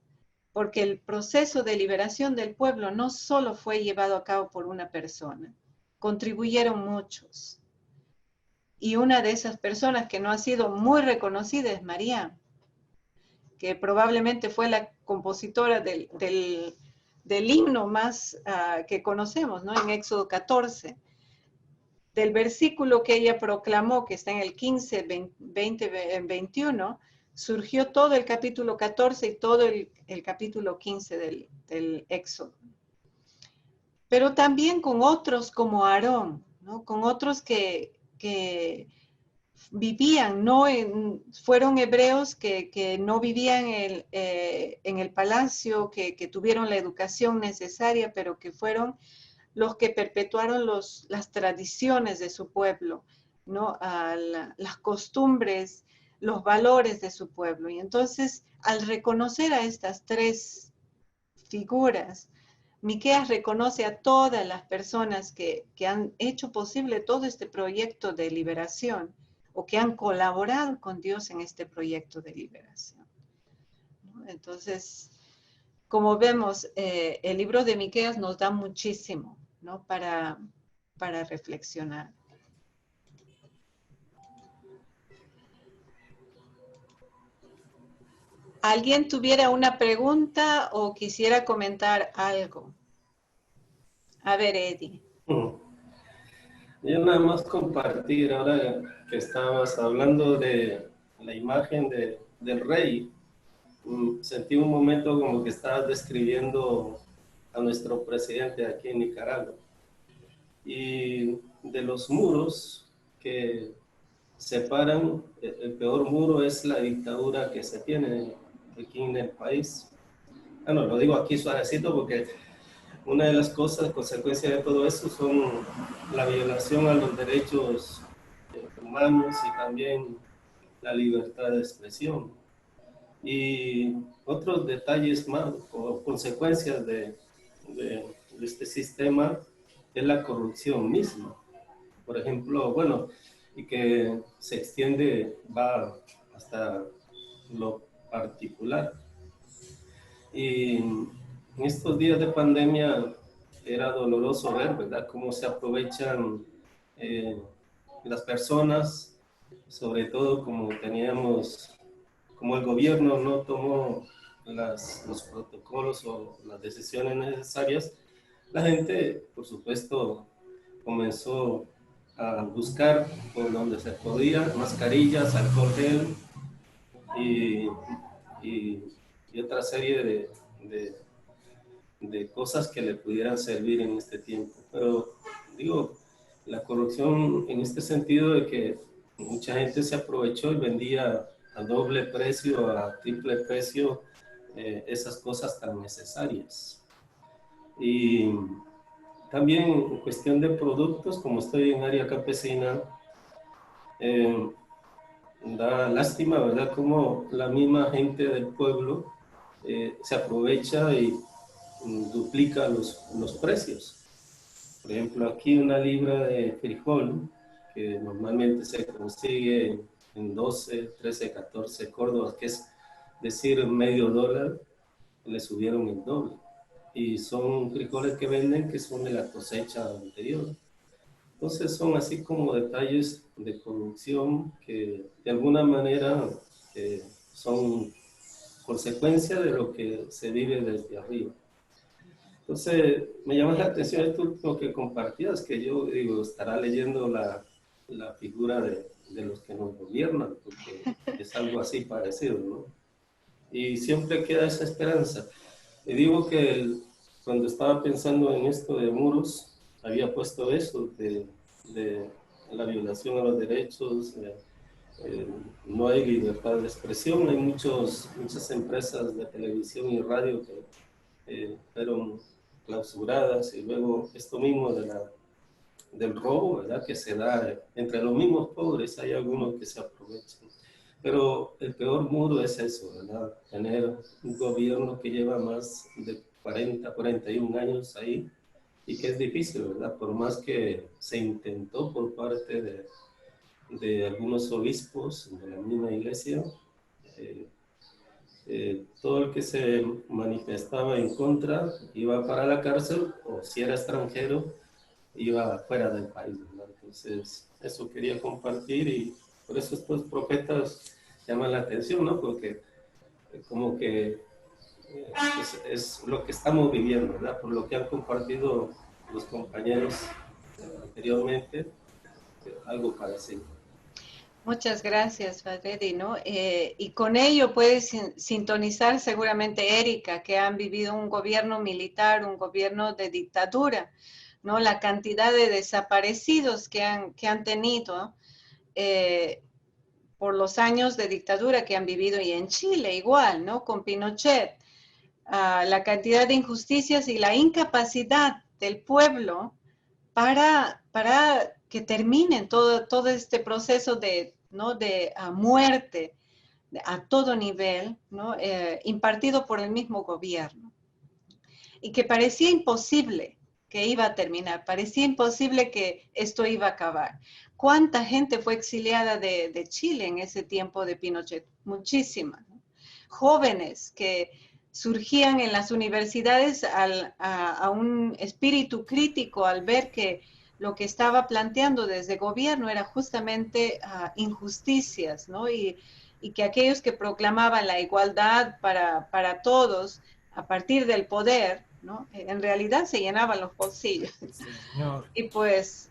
porque el proceso de liberación del pueblo no solo fue llevado a cabo por una persona, contribuyeron muchos. Y una de esas personas que no ha sido muy reconocida es María, que probablemente fue la compositora del himno más que conocemos, ¿no? En Éxodo 14. Del versículo que ella proclamó, que está en el 15, 20, 21, surgió todo el capítulo 14 y todo el capítulo 15 del Éxodo. Pero también con otros como Aarón, ¿no? Con otros que vivían, fueron hebreos que no vivían en el palacio, que tuvieron la educación necesaria, pero que fueron los que perpetuaron las tradiciones de su pueblo, ¿no? Las costumbres, los valores de su pueblo. Y entonces, al reconocer a estas 3 figuras, Miqueas reconoce a todas las personas que han hecho posible todo este proyecto de liberación o que han colaborado con Dios en este proyecto de liberación, ¿no? Entonces, como vemos, el libro de Miqueas nos da muchísimo, ¿no? Para reflexionar. ¿Alguien tuviera una pregunta o quisiera comentar algo? A ver, Eddie. Yo nada más compartir, ahora que estabas hablando de la imagen del rey, sentí un momento como que estabas describiendo a nuestro presidente aquí en Nicaragua. Y de los muros que separan, el peor muro es la dictadura que se tiene aquí en el país. Bueno, lo digo aquí suavecito porque una de las cosas, consecuencias de todo eso, son la violación a los derechos humanos y también la libertad de expresión. Y otros detalles más o consecuencias de este sistema es la corrupción misma. Por ejemplo, bueno, y que se extiende, va hasta lo particular. Y en estos días de pandemia era doloroso ver, ¿verdad?, cómo se aprovechan las personas, sobre todo como el gobierno no tomó los protocolos o las decisiones necesarias, la gente, por supuesto, comenzó a buscar por donde se podía mascarillas, alcohol gel y otra serie de cosas que le pudieran servir en este tiempo. Pero digo, la corrupción en este sentido de que mucha gente se aprovechó y vendía a doble precio, a triple precio, esas cosas tan necesarias. Y también en cuestión de productos, como estoy en área campesina, da lástima, ¿verdad?, como la misma gente del pueblo se aprovecha y duplica los precios. Por ejemplo, aquí una libra de frijol, que normalmente se consigue en 12, 13, 14 córdobas, que es decir, medio dólar, le subieron el doble. Y son frijoles que venden que son de la cosecha anterior. Entonces son así como detalles de corrupción que de alguna manera son consecuencia de lo que se vive desde arriba. Entonces, me llama la atención esto último que compartías, que yo digo, estará leyendo la figura de los que nos gobiernan, porque es algo así parecido, ¿no? Y siempre queda esa esperanza. Y digo que cuando estaba pensando en esto de muros, había puesto eso de la violación a los derechos, no hay libertad de expresión, hay muchas empresas de televisión y radio que fueron clausuradas, y luego esto mismo del robo, ¿verdad?, que se da entre los mismos pobres, hay algunos que se aprovechan. Pero el peor muro es eso, ¿verdad?, tener un gobierno que lleva más de 41 años ahí, y que es difícil, ¿verdad?, por más que se intentó por parte de algunos obispos de la misma iglesia, todo el que se manifestaba en contra iba para la cárcel, o si era extranjero, iba fuera del país, ¿verdad? Entonces, eso quería compartir, y por eso estos profetas llaman la atención, ¿no? Porque como que es lo que estamos viviendo, ¿verdad? Por lo que han compartido los compañeros anteriormente, algo parecido. Muchas gracias, Padre Eddie, ¿no? Y con ello puede sintonizar seguramente Erika, que han vivido un gobierno militar, un gobierno de dictadura, ¿no? La cantidad de desaparecidos que han tenido por los años de dictadura que han vivido, y en Chile igual, ¿no? Con Pinochet, la cantidad de injusticias y la incapacidad del pueblo para que terminen todo este proceso de muerte a todo nivel, ¿no? Impartido por el mismo gobierno. Y que parecía imposible que iba a terminar, parecía imposible que esto iba a acabar. ¿Cuánta gente fue exiliada de Chile en ese tiempo de Pinochet? Muchísima, ¿no? Jóvenes que surgían en las universidades a un espíritu crítico al ver que lo que estaba planteando desde el gobierno era justamente injusticias, ¿no? Y que aquellos que proclamaban la igualdad para todos a partir del poder, ¿no? En realidad se llenaban los bolsillos. No. Y pues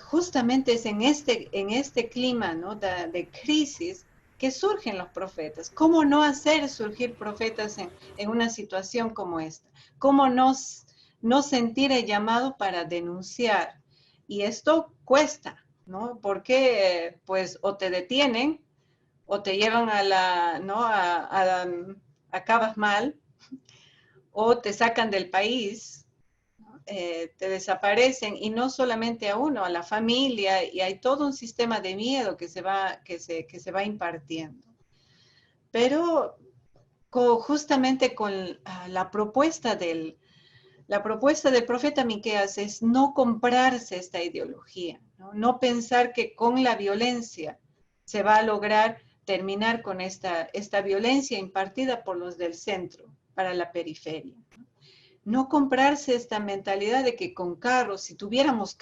justamente es en este clima, ¿no?, de crisis que surgen los profetas. ¿Cómo no hacer surgir profetas en una situación como esta? ¿Cómo no sentir el llamado para denunciar? Y esto cuesta, ¿no? Porque pues o te detienen o te llevan acabas mal, o te sacan del país, te desaparecen, y no solamente a uno, a la familia, y hay todo un sistema de miedo que se va impartiendo. Pero justamente con la propuesta del profeta Miqueas es no comprarse esta ideología, no pensar que con la violencia se va a lograr terminar con esta violencia impartida por los del centro para la periferia. No comprarse esta mentalidad de que con carros, si tuviéramos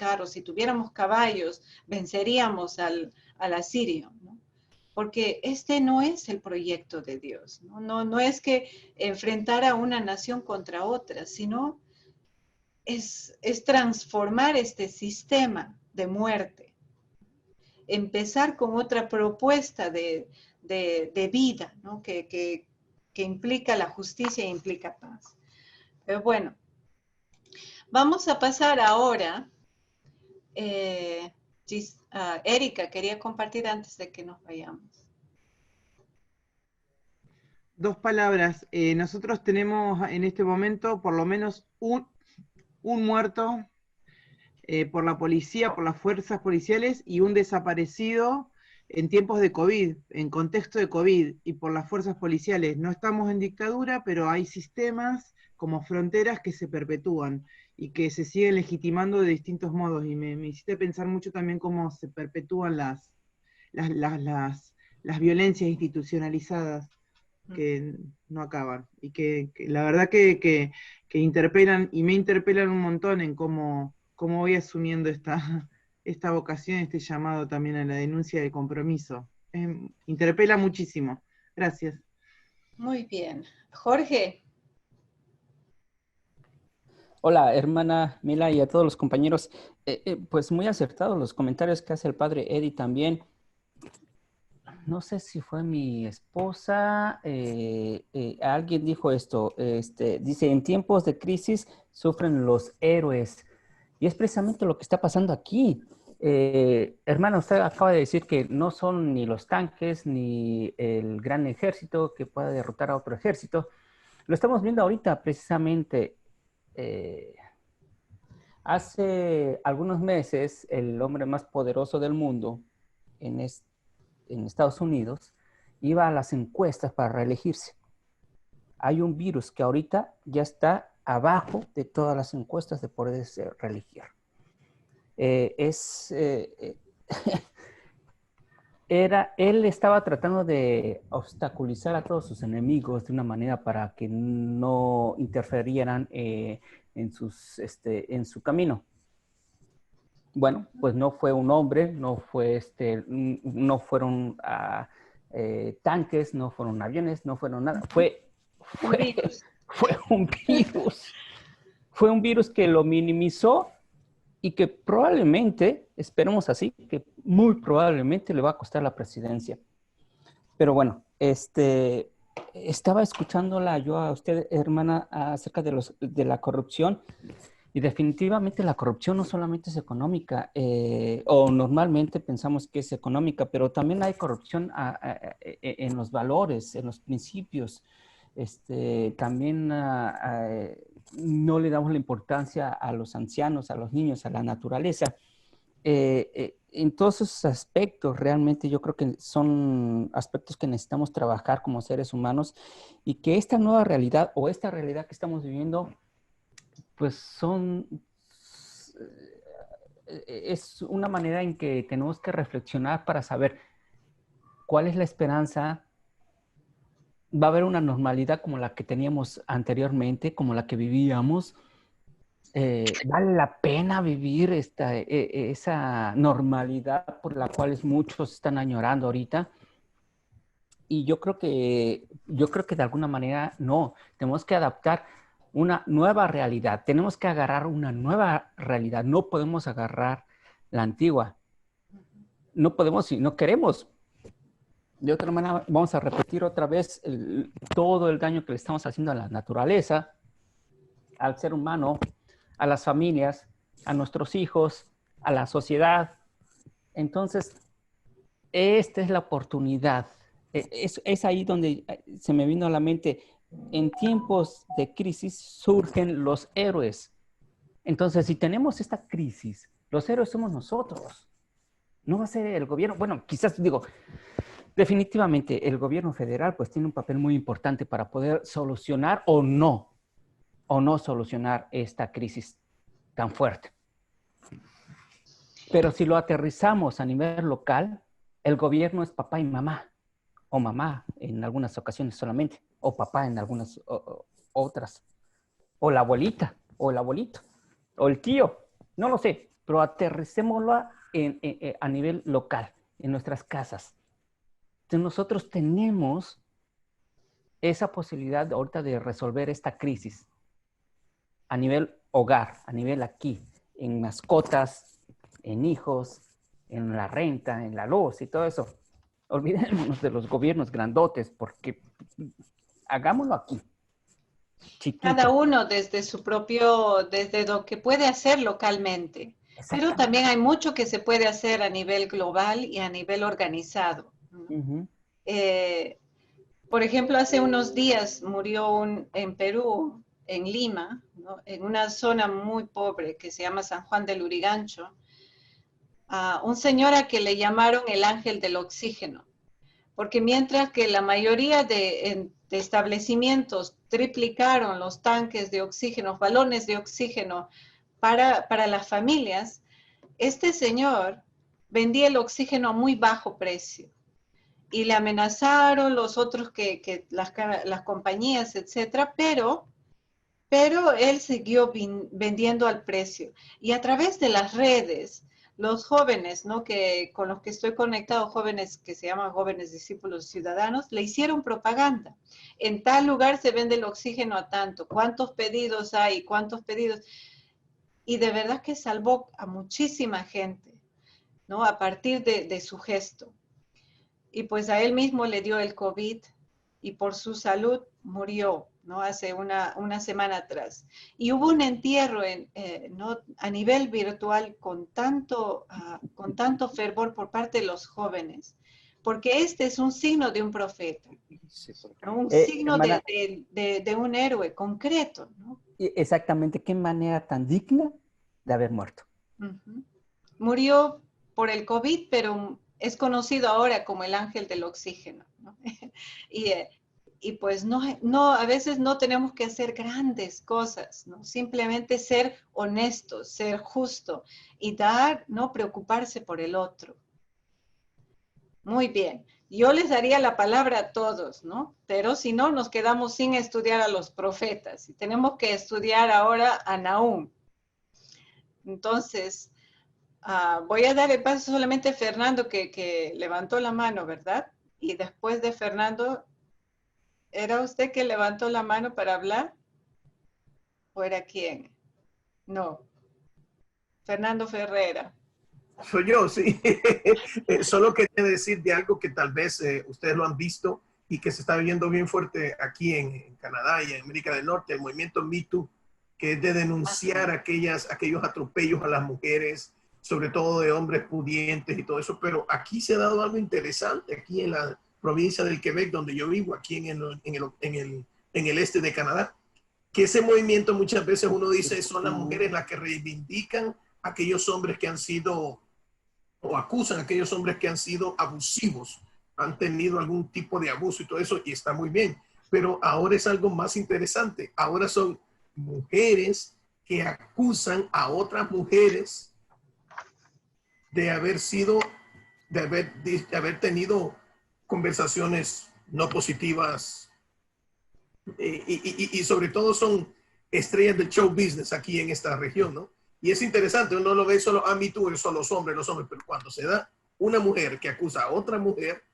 caballos, venceríamos al asirio, ¿no? Porque este no es el proyecto de Dios, ¿no? No es que enfrentar a una nación contra otra, sino es transformar este sistema de muerte, empezar con otra propuesta de vida, ¿no? que implica la justicia e implica paz. Pero bueno, vamos a pasar ahora. Erika, quería compartir antes de que nos vayamos. Dos palabras. Nosotros tenemos en este momento por lo menos un muerto por la policía, por las fuerzas policiales, y un desaparecido en tiempos de COVID, en contexto de COVID, y por las fuerzas policiales. No estamos en dictadura, pero hay sistemas como fronteras que se perpetúan y que se siguen legitimando de distintos modos, y me hiciste pensar mucho también cómo se perpetúan las violencias institucionalizadas que no acaban, y que la verdad que interpelan, y me interpelan un montón en cómo voy asumiendo esta vocación, este llamado también a la denuncia de compromiso. Interpela muchísimo. Gracias. Muy bien. Jorge. Hola, hermana Mila y a todos los compañeros. Pues muy acertados los comentarios que hace el padre Eddie también. No sé si fue mi esposa, alguien dijo esto, dice, en tiempos de crisis sufren los héroes. Y es precisamente lo que está pasando aquí. Hermano, usted acaba de decir que no son ni los tanques ni el gran ejército que pueda derrotar a otro ejército. Lo estamos viendo ahorita precisamente. Hace algunos meses, el hombre más poderoso del mundo en Estados Unidos iba a las encuestas para reelegirse. Hay un virus que ahorita ya está abajo de todas las encuestas de poderse reelegir. Él estaba tratando de obstaculizar a todos sus enemigos de una manera para que no interferieran en su camino. Bueno, pues no fue un hombre, no fueron tanques, no fueron aviones, no fueron nada. Fue un virus. Fue un virus que lo minimizó y que probablemente, esperemos así, que muy probablemente le va a costar la presidencia. Pero bueno, estaba escuchándola yo a usted, hermana, acerca de la corrupción. Y definitivamente la corrupción no solamente es económica, o normalmente pensamos que es económica, pero también hay corrupción en los valores, en los principios. También no le damos la importancia a los ancianos, a los niños, a la naturaleza. En todos esos aspectos, realmente yo creo que son aspectos que necesitamos trabajar como seres humanos y que esta nueva realidad o esta realidad que estamos viviendo pues es una manera en que tenemos que reflexionar para saber cuál es la esperanza. Va a haber una normalidad como la que teníamos anteriormente, como la que vivíamos. ¿Vale la pena vivir esa normalidad por la cual muchos están añorando ahorita? Y yo creo que de alguna manera no. Tenemos que adaptar una nueva realidad. Tenemos que agarrar una nueva realidad. No podemos agarrar la antigua. No podemos y no queremos. De otra manera, vamos a repetir otra vez todo el daño que le estamos haciendo a la naturaleza, al ser humano, a las familias, a nuestros hijos, a la sociedad. Entonces, esta es la oportunidad. Es ahí donde se me vino a la mente. En tiempos de crisis surgen los héroes. Entonces, si tenemos esta crisis, los héroes somos nosotros. No va a ser el gobierno. Bueno, quizás digo, definitivamente el gobierno federal pues tiene un papel muy importante para poder solucionar o no solucionar esta crisis tan fuerte. Pero si lo aterrizamos a nivel local, el gobierno es papá y mamá, o mamá en algunas ocasiones solamente, o papá en algunas otras, o la abuelita, o el abuelito, o el tío, no lo sé, pero aterricémoslo a nivel local, en nuestras casas. Entonces nosotros tenemos esa posibilidad ahorita de resolver esta crisis a nivel hogar, a nivel aquí, en mascotas, en hijos, en la renta, en la luz y todo eso. Olvidémonos de los gobiernos grandotes porque hagámoslo aquí. Chiquito. Cada uno desde lo que puede hacer localmente. Pero también hay mucho que se puede hacer a nivel global y a nivel organizado. Uh-huh. Por ejemplo, hace unos días murió en Perú, en Lima, ¿no? En una zona muy pobre que se llama San Juan del Lurigancho, un señor a que le llamaron el ángel del oxígeno, porque mientras que la mayoría de establecimientos triplicaron los tanques de oxígeno, balones de oxígeno para las familias, este señor vendía el oxígeno a muy bajo precio. Y le amenazaron los otros las compañías, etcétera, pero él siguió vendiendo al precio. Y a través de las redes, los jóvenes, ¿no? Que con los que estoy conectado, jóvenes que se llaman jóvenes discípulos ciudadanos, le hicieron propaganda. En tal lugar se vende el oxígeno a tanto. ¿Cuántos pedidos hay? ¿Cuántos pedidos? Y de verdad que salvó a muchísima gente, ¿no? A partir de su gesto. Y pues a él mismo le dio el COVID y por su salud murió, ¿no? Hace una semana atrás. Y hubo un entierro ¿no? A nivel virtual con tanto fervor por parte de los jóvenes, porque este es un signo de un profeta, ¿no? Un signo hermana, de un héroe concreto, ¿no? Exactamente, qué manera tan digna de haber muerto. Murió por el COVID, pero es conocido ahora como el ángel del oxígeno, ¿no? Y pues no, a veces no tenemos que hacer grandes cosas, ¿no? Simplemente ser honestos, ser justo y dar, ¿no? Preocuparse por el otro. Muy bien. Yo les daría la palabra a todos, ¿no? Pero si no, nos quedamos sin estudiar a los profetas. Y tenemos que estudiar ahora a Nahum. Entonces, voy a dar el paso solamente a Fernando, que levantó la mano, ¿verdad? Y después de Fernando, ¿era usted que levantó la mano para hablar? ¿O era quién? No. Fernando Ferreira. Soy yo, sí. Solo quería decir de algo que tal vez ustedes lo han visto y que se está viendo bien fuerte aquí en Canadá y en América del Norte, el movimiento Me Too, que es de denunciar aquellos atropellos a las mujeres, sobre todo de hombres pudientes y todo eso. Pero aquí se ha dado algo interesante, aquí en la provincia del Quebec, donde yo vivo, aquí en el este de Canadá, que ese movimiento muchas veces uno dice son las mujeres las que reivindican a aquellos hombres que han sido o acusan a aquellos hombres que han sido abusivos, han tenido algún tipo de abuso y todo eso, y está muy bien. Pero ahora es algo más interesante. Ahora son mujeres que acusan a otras mujeres de haber tenido conversaciones no positivas y sobre todo son estrellas del show business aquí en esta región, ¿no? Y es interesante, uno lo ve solo a Me Too, son los hombres, pero cuando se da una mujer que acusa a otra mujer,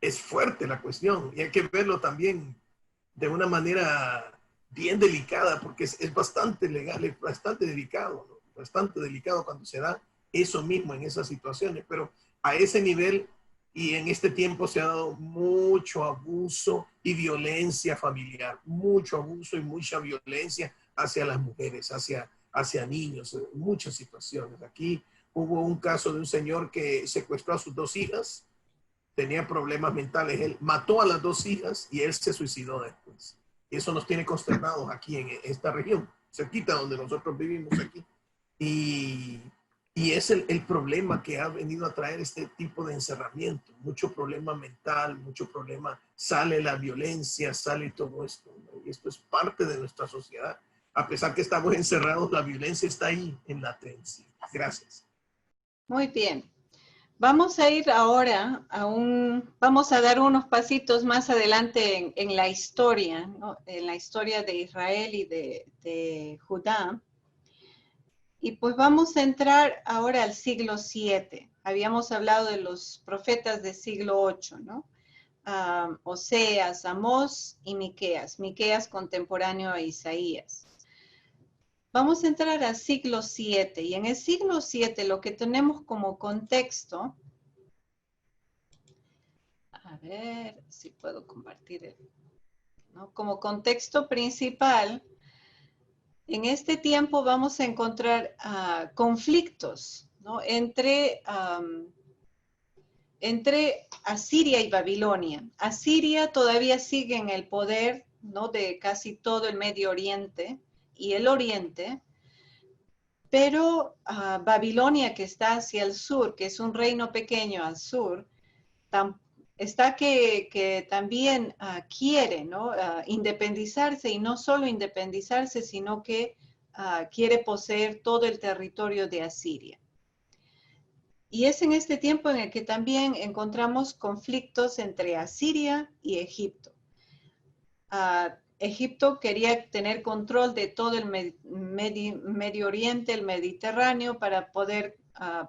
es fuerte la cuestión y hay que verlo también de una manera bien delicada porque es bastante legal, es bastante delicado, ¿no? Bastante delicado cuando se da eso mismo en esas situaciones, pero a ese nivel y en este tiempo se ha dado mucho abuso y violencia familiar, mucho abuso y mucha violencia hacia las mujeres, hacia niños, muchas situaciones. Aquí hubo un caso de un señor que secuestró a sus 2 hijas, tenía problemas mentales, él mató a las 2 hijas y él se suicidó después. Y eso nos tiene consternados aquí en esta región, cerquita donde nosotros vivimos aquí. Y es el problema que ha venido a traer este tipo de encerramiento, mucho problema mental, mucho problema, sale la violencia, sale todo esto, ¿no? Y esto es parte de nuestra sociedad. A pesar que estamos encerrados, la violencia está ahí en latencia. Gracias. Muy bien. Vamos a ir ahora vamos a dar unos pasitos más adelante en la historia, ¿no? En la historia de Israel y de Judá. Y pues vamos a entrar ahora al siglo 7. Habíamos hablado de los profetas del siglo 8, ¿no? Oseas, Amós y Miqueas. Miqueas contemporáneo a Isaías. Vamos a entrar al siglo 7 y en el siglo 7 lo que tenemos como contexto, a ver si puedo compartir, ¿no? Como contexto principal, en este tiempo vamos a encontrar conflictos, ¿no? entre Asiria y Babilonia. Asiria todavía sigue en el poder, ¿no? De casi todo el Medio Oriente y el Oriente, pero Babilonia, que está hacia el sur, que es un reino pequeño al sur, está que también quiere, ¿no? Independizarse, y no solo independizarse, sino que quiere poseer todo el territorio de Asiria. Y es en este tiempo en el que también encontramos conflictos entre Asiria y Egipto. Egipto quería tener control de todo el Medio Oriente, el Mediterráneo, para poder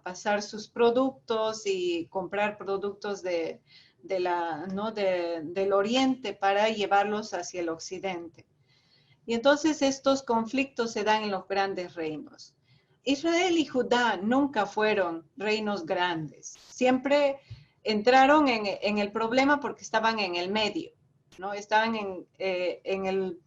pasar sus productos y comprar productos del oriente para llevarlos hacia el occidente. Y entonces estos conflictos se dan en los grandes reinos. Israel y Judá nunca fueron reinos grandes. Siempre entraron en el problema porque estaban en el medio, ¿no? Estaban en el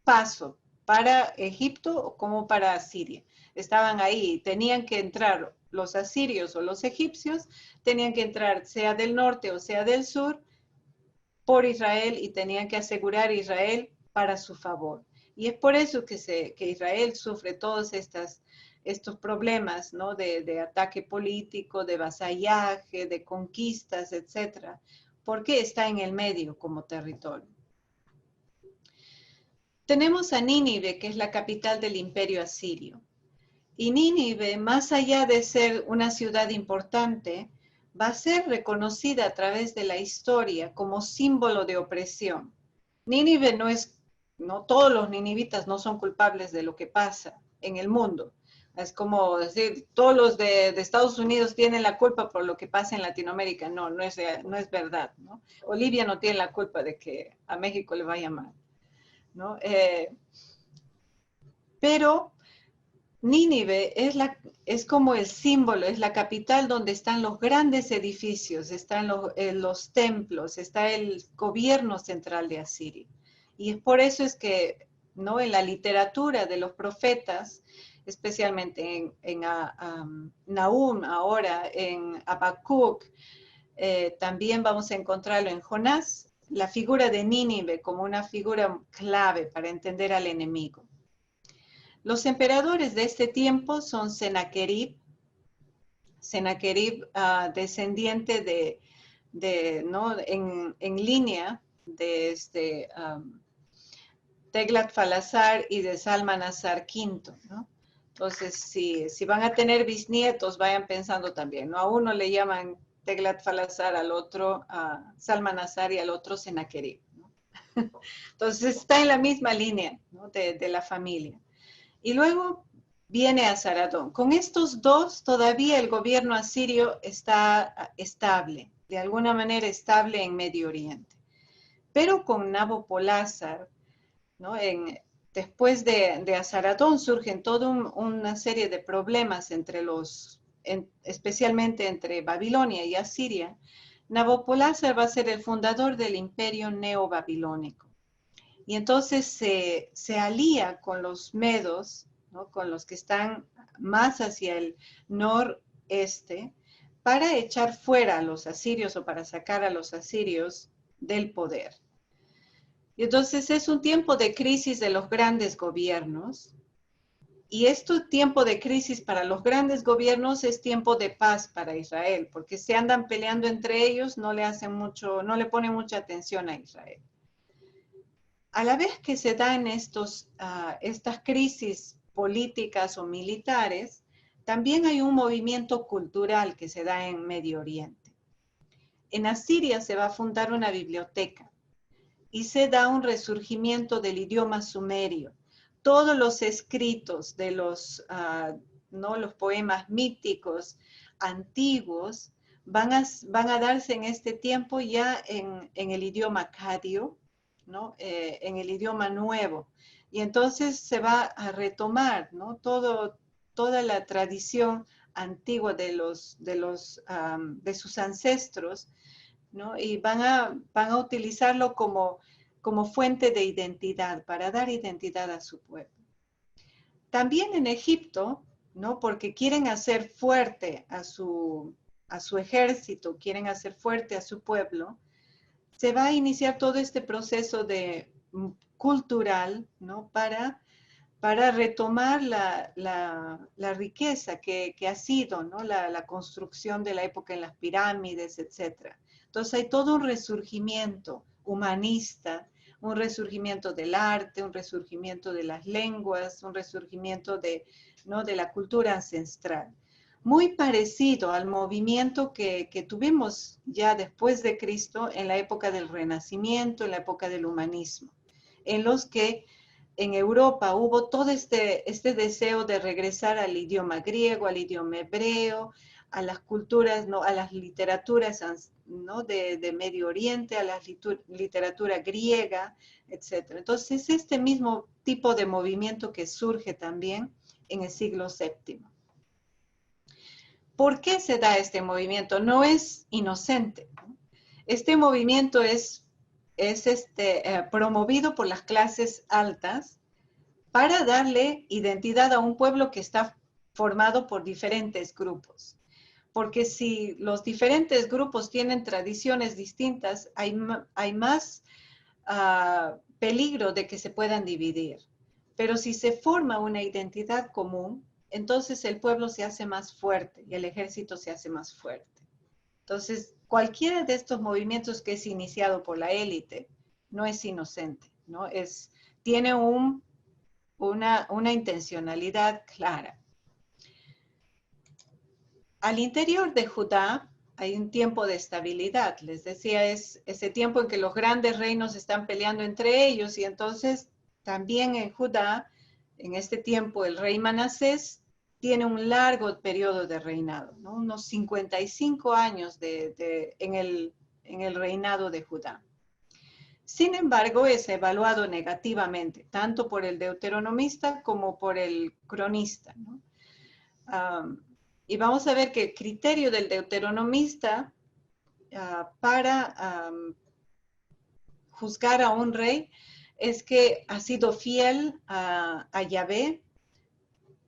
paso para Egipto como para Asiria. Estaban ahí, tenían que entrar los asirios o los egipcios, tenían que entrar sea del norte o sea del sur por Israel y tenían que asegurar a Israel para su favor. Y es por eso que Israel sufre todos estos problemas, ¿no? de ataque político, de vasallaje, de conquistas, etc. Porque está en el medio como territorio. Tenemos a Nínive, que es la capital del imperio asirio. Y Nínive, más allá de ser una ciudad importante, va a ser reconocida a través de la historia como símbolo de opresión. Nínive no todos los ninivitas no son culpables de lo que pasa en el mundo. Es como decir, todos los de Estados Unidos tienen la culpa por lo que pasa en Latinoamérica. No es verdad, ¿no? Bolivia no tiene la culpa de que a México le vaya mal, ¿no? Pero Nínive es como el símbolo, es la capital donde están los grandes edificios, están los templos, está el gobierno central de Asiria. Y es por eso es que, ¿no? En la literatura de los profetas, especialmente en Nahum ahora, en Habacuc, también vamos a encontrarlo en Jonás, la figura de Nínive como una figura clave para entender al enemigo. Los emperadores de este tiempo son Sennacherib, descendiente ¿no? en línea de Teglat-Falazar y de Salmanasar V, ¿no? Entonces, si van a tener bisnietos, vayan pensando también, ¿no? A uno le llaman Teglat-Falazar, al otro Salmanasar y al otro Sennacherib, ¿no? Entonces, está en la misma línea, ¿no? de la familia. Y luego viene Azaradón. Con estos dos, todavía el gobierno asirio está estable, de alguna manera estable en Medio Oriente. Pero con Nabopolázar, ¿no? Después de Azaradón surgen toda una serie de problemas especialmente entre Babilonia y Asiria. Nabopolázar va a ser el fundador del imperio neobabilónico. Y entonces se alía con los medos, ¿no? Con los que están más hacia el noreste, para echar fuera a los asirios o para sacar a los asirios del poder. Y entonces es un tiempo de crisis de los grandes gobiernos. Y este tiempo de crisis para los grandes gobiernos es tiempo de paz para Israel, porque se andan peleando entre ellos, no le ponen mucha atención a Israel. A la vez que se dan estas crisis políticas o militares, también hay un movimiento cultural que se da en Medio Oriente. En Asiria se va a fundar una biblioteca y se da un resurgimiento del idioma sumerio. Todos los escritos de los poemas míticos antiguos van a darse en este tiempo ya en el idioma acadio, ¿no? En el idioma nuevo. Y entonces se va a retomar, ¿no? Toda la tradición antigua de sus ancestros, ¿no? Y van a utilizarlo como fuente de identidad, para dar identidad a su pueblo. También en Egipto, ¿no? Porque quieren hacer fuerte a su ejército, quieren hacer fuerte a su pueblo, se va a iniciar todo este proceso cultural, ¿no? Para retomar la riqueza que ha sido, ¿no? La construcción de la época en las pirámides, etc. Entonces hay todo un resurgimiento humanista, un resurgimiento del arte, un resurgimiento de las lenguas, un resurgimiento de la cultura ancestral. Muy parecido al movimiento que tuvimos ya después de Cristo en la época del Renacimiento, en la época del humanismo, en los que en Europa hubo todo este deseo de regresar al idioma griego, al idioma hebreo, a las culturas, ¿no? A las literaturas, ¿no? de Medio Oriente, a la literatura griega, etc. Entonces, este mismo tipo de movimiento que surge también en el siglo VII. ¿Por qué se da este movimiento? No es inocente, ¿no? Este movimiento es promovido por las clases altas para darle identidad a un pueblo que está formado por diferentes grupos. Porque si los diferentes grupos tienen tradiciones distintas, hay más peligro de que se puedan dividir. Pero si se forma una identidad común, entonces el pueblo se hace más fuerte y el ejército se hace más fuerte. Entonces, cualquiera de estos movimientos que es iniciado por la élite no es inocente, ¿no? Tiene una intencionalidad clara. Al interior de Judá hay un tiempo de estabilidad. Les decía, es ese tiempo en que los grandes reinos están peleando entre ellos, y entonces también en Judá, en este tiempo, el rey Manasés tiene un largo periodo de reinado, ¿no? Unos 55 años en el reinado de Judá. Sin embargo, es evaluado negativamente, tanto por el deuteronomista como por el cronista, ¿no? Y vamos a ver que el criterio del deuteronomista para juzgar a un rey es que ha sido fiel a Yahvé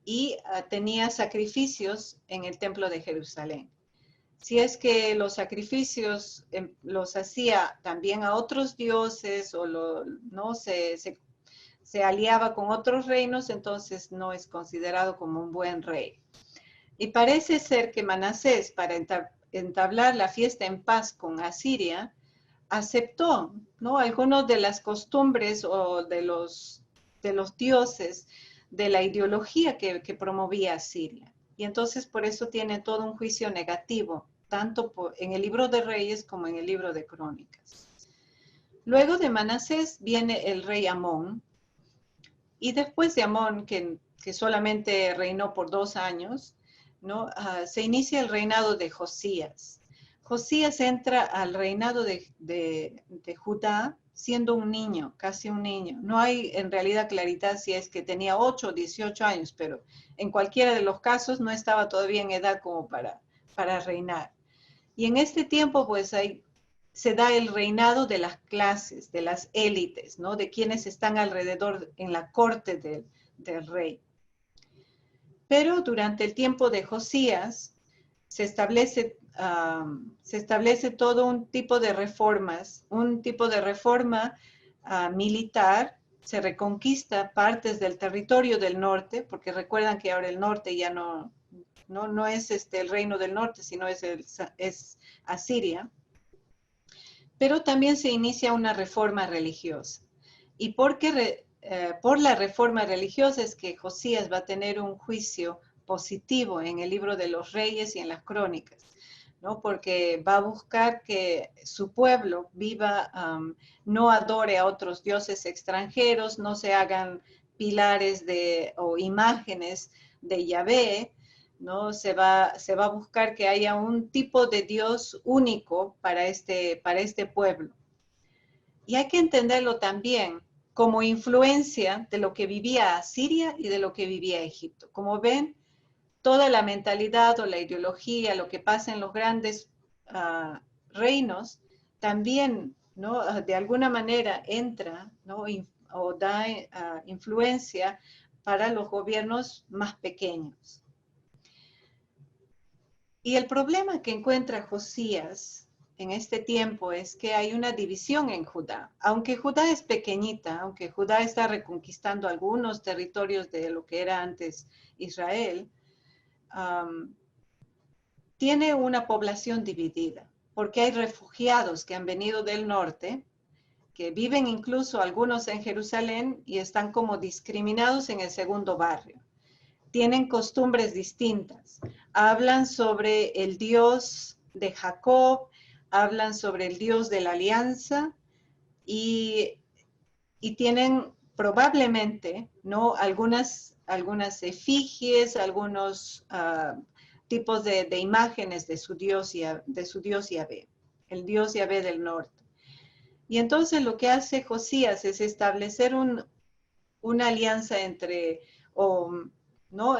y tenía sacrificios en el templo de Jerusalén. Si es que los sacrificios los hacía también a otros dioses o no se aliaba con otros reinos, entonces no es considerado como un buen rey. Y parece ser que Manasés, para entablar la fiesta en paz con Asiria, aceptó, ¿no? Algunas de las costumbres o de los dioses de la ideología que promovía Asiria. Y entonces por eso tiene todo un juicio negativo, tanto en el libro de Reyes como en el libro de Crónicas. Luego de Manasés viene el rey Amón, y después de Amón, que solamente reinó por 2 años, ¿no? Se inicia el reinado de Josías. Josías entra al reinado de Judá siendo un niño, casi un niño. No hay en realidad claridad si es que tenía 8 o 18 años, pero en cualquiera de los casos no estaba todavía en edad como para reinar. Y en este tiempo, pues, se da el reinado de las clases, de las élites, ¿no? De quienes están alrededor en la corte del rey. Pero durante el tiempo de Josías se establece todo un tipo de reformas, un tipo de reforma militar. Se reconquista partes del territorio del norte, porque recuerdan que ahora el norte ya no es el reino del norte, sino es Asiria. Pero también se inicia una reforma religiosa. Y por la reforma religiosa es que Josías va a tener un juicio positivo en el libro de los Reyes y en las Crónicas, ¿no? Porque va a buscar que su pueblo viva, no adore a otros dioses extranjeros, no se hagan pilares o imágenes de Yahvé, ¿no? Se va a buscar que haya un tipo de Dios único para este pueblo. Y hay que entenderlo también como influencia de lo que vivía Asiria y de lo que vivía Egipto. Como ven, toda la mentalidad o la ideología, lo que pasa en los grandes reinos, también, ¿no? De alguna manera entra, ¿no? O da influencia para los gobiernos más pequeños. Y el problema que encuentra Josías en este tiempo es que hay una división en Judá. Aunque Judá es pequeñita, aunque Judá está reconquistando algunos territorios de lo que era antes Israel, tiene una población dividida, porque hay refugiados que han venido del norte, que viven incluso algunos en Jerusalén y están como discriminados en el segundo barrio. Tienen costumbres distintas. Hablan sobre el Dios de Jacob, hablan sobre el Dios de la alianza y tienen probablemente, ¿no? Algunas efigies, algunos tipos de imágenes de su dios Yahvé, el dios Yahvé del norte. Y entonces lo que hace Josías es establecer una alianza entre, ¿no?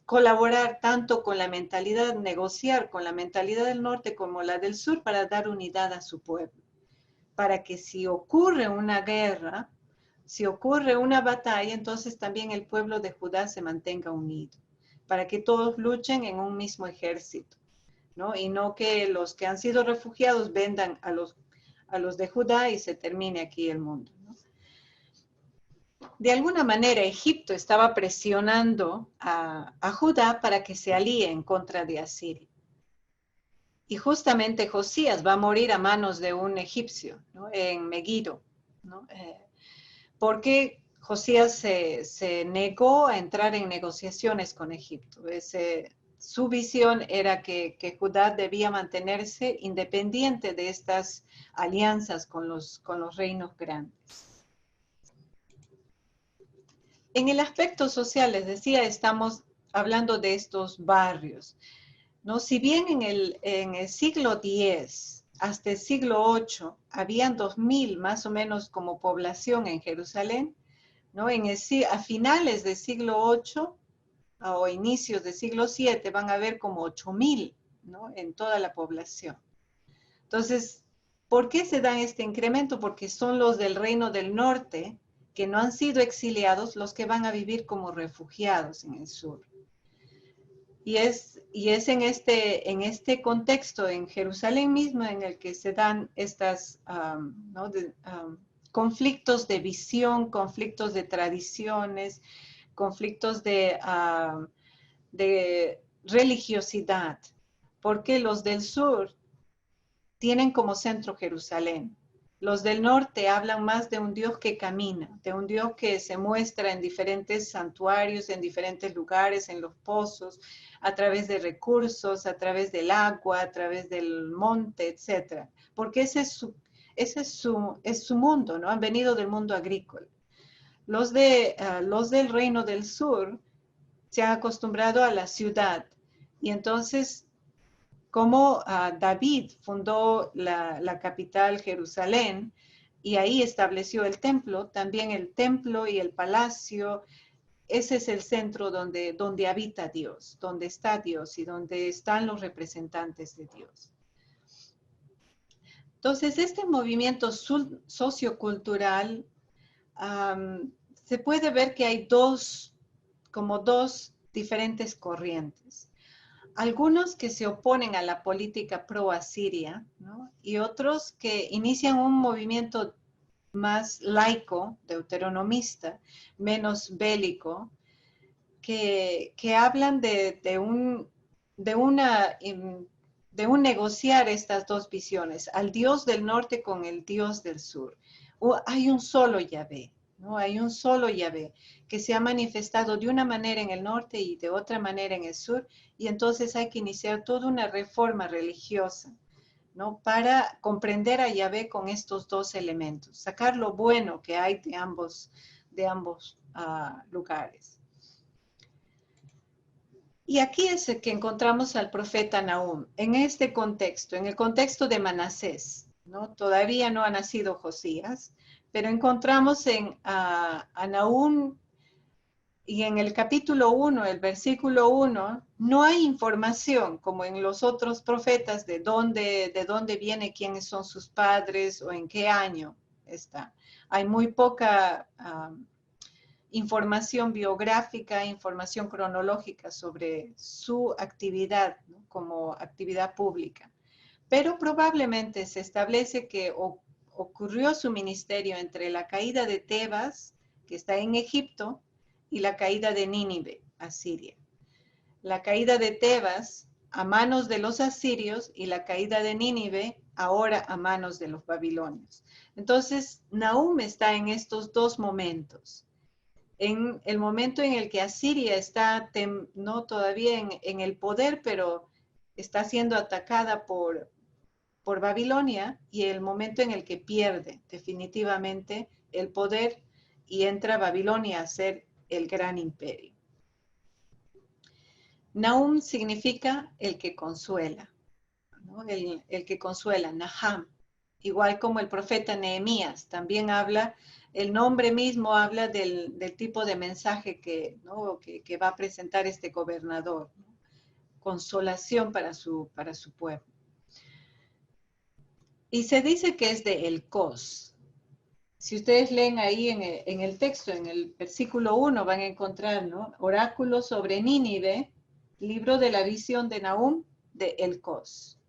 Colaborar tanto con la mentalidad, negociar con la mentalidad del norte como la del sur para dar unidad a su pueblo. Para que si ocurre una guerra, si ocurre una batalla, entonces también el pueblo de Judá se mantenga unido. Para que todos luchen en un mismo ejército, ¿no? Y no que los que han sido refugiados vendan a los de Judá y se termine aquí el mundo, ¿no? De alguna manera, Egipto estaba presionando a Judá para que se alíe en contra de Asiria. Y justamente Josías va a morir a manos de un egipcio, ¿no? En Megiddo, ¿no? Porque Josías se negó a entrar en negociaciones con Egipto. Su visión era que Judá debía mantenerse independiente de estas alianzas con los reinos grandes. En el aspecto social, les decía, estamos hablando de estos barrios, ¿no? Si bien en el siglo X hasta el siglo VIII habían 2000 más o menos como población en Jerusalén, ¿no? A finales del siglo VIII o inicios del siglo VII van a haber como 8000, ¿no? En toda la población. Entonces, ¿por qué se da este incremento? Porque son los del Reino del Norte, que no han sido exiliados, los que van a vivir como refugiados en el sur. Y es en este contexto, en Jerusalén mismo, en el que se dan estas ¿no? conflictos de visión, conflictos de tradiciones, conflictos de religiosidad, porque los del sur tienen como centro Jerusalén. Los del norte hablan más de un Dios que camina, de un Dios que se muestra en diferentes santuarios, en diferentes lugares, en los pozos, a través de recursos, a través del agua, a través del monte, etc. Porque ese es su mundo, ¿no? Han venido del mundo agrícola. Los del Reino del Sur se han acostumbrado a la ciudad. Y entonces, como David fundó la capital Jerusalén y ahí estableció el templo, también el templo y el palacio, ese es el centro donde habita Dios, donde está Dios y donde están los representantes de Dios. Entonces, este movimiento sociocultural, se puede ver que hay dos diferentes corrientes. Algunos que se oponen a la política pro-asiria, ¿no? Y otros que inician un movimiento más laico, deuteronomista, menos bélico, que hablan de un negociar estas dos visiones, al Dios del norte con el Dios del sur. Hay un solo Yahvé, ¿no? Hay un solo Yahvé que se ha manifestado de una manera en el norte y de otra manera en el sur, y entonces hay que iniciar toda una reforma religiosa, ¿no? Para comprender a Yahvé con estos dos elementos, sacar lo bueno que hay de ambos lugares. Y aquí es el que encontramos al profeta Nahum, en este contexto, en el contexto de Manasés, ¿no? Todavía no ha nacido Josías, pero encontramos a Nahum, y en el capítulo 1, el versículo 1, no hay información, como en los otros profetas, de dónde viene, quiénes son sus padres o en qué año está. Hay muy poca información biográfica, información cronológica sobre su actividad, ¿no? Como actividad pública. Pero probablemente se establece que ocurrió su ministerio entre la caída de Tebas, que está en Egipto, y la caída de Nínive, Asiria. La caída de Tebas a manos de los asirios y la caída de Nínive ahora a manos de los babilonios. Entonces, Nahum está en estos dos momentos. En el momento en el que Asiria está no todavía en el poder, pero está siendo atacada por Babilonia, y el momento en el que pierde definitivamente el poder y entra a Babilonia a ser el gran imperio. Nahum significa el que consuela, ¿no? El que consuela, Naham. Igual como el profeta Nehemías, también habla, el nombre mismo habla del tipo de mensaje ¿no? que va a presentar este gobernador, ¿no? Consolación para su pueblo. Y se dice que es de Elcós. Si ustedes leen ahí en el texto, en el versículo 1, van a encontrar, ¿no? Oráculo sobre Nínive, libro de la visión de Nahum, de Elcós.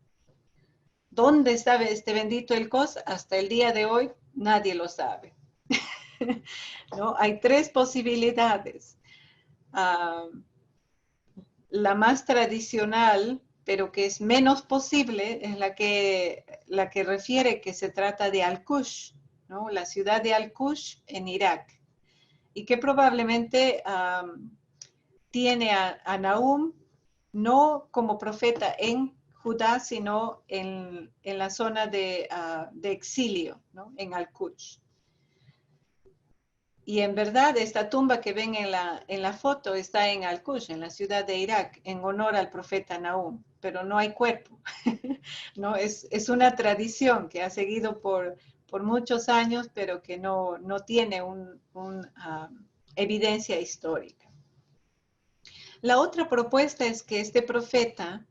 ¿Dónde está este bendito Elcós? Hasta el día de hoy nadie lo sabe. ¿No? Hay tres posibilidades. La más tradicional, pero que es menos posible, es la que refiere que se trata de Al-Kush, ¿no? La ciudad de Al-Kush en Irak, y que probablemente tiene a Nahum no como profeta en Judá, sino en la zona de exilio, ¿no? En Al-Kush. Y en verdad esta tumba que ven en la foto está en Al-Kush, en la ciudad de Irak, en honor al profeta Nahum, pero no hay cuerpo. ¿No? Es una tradición que ha seguido por muchos años, pero que no tiene una evidencia histórica. La otra propuesta es que este profeta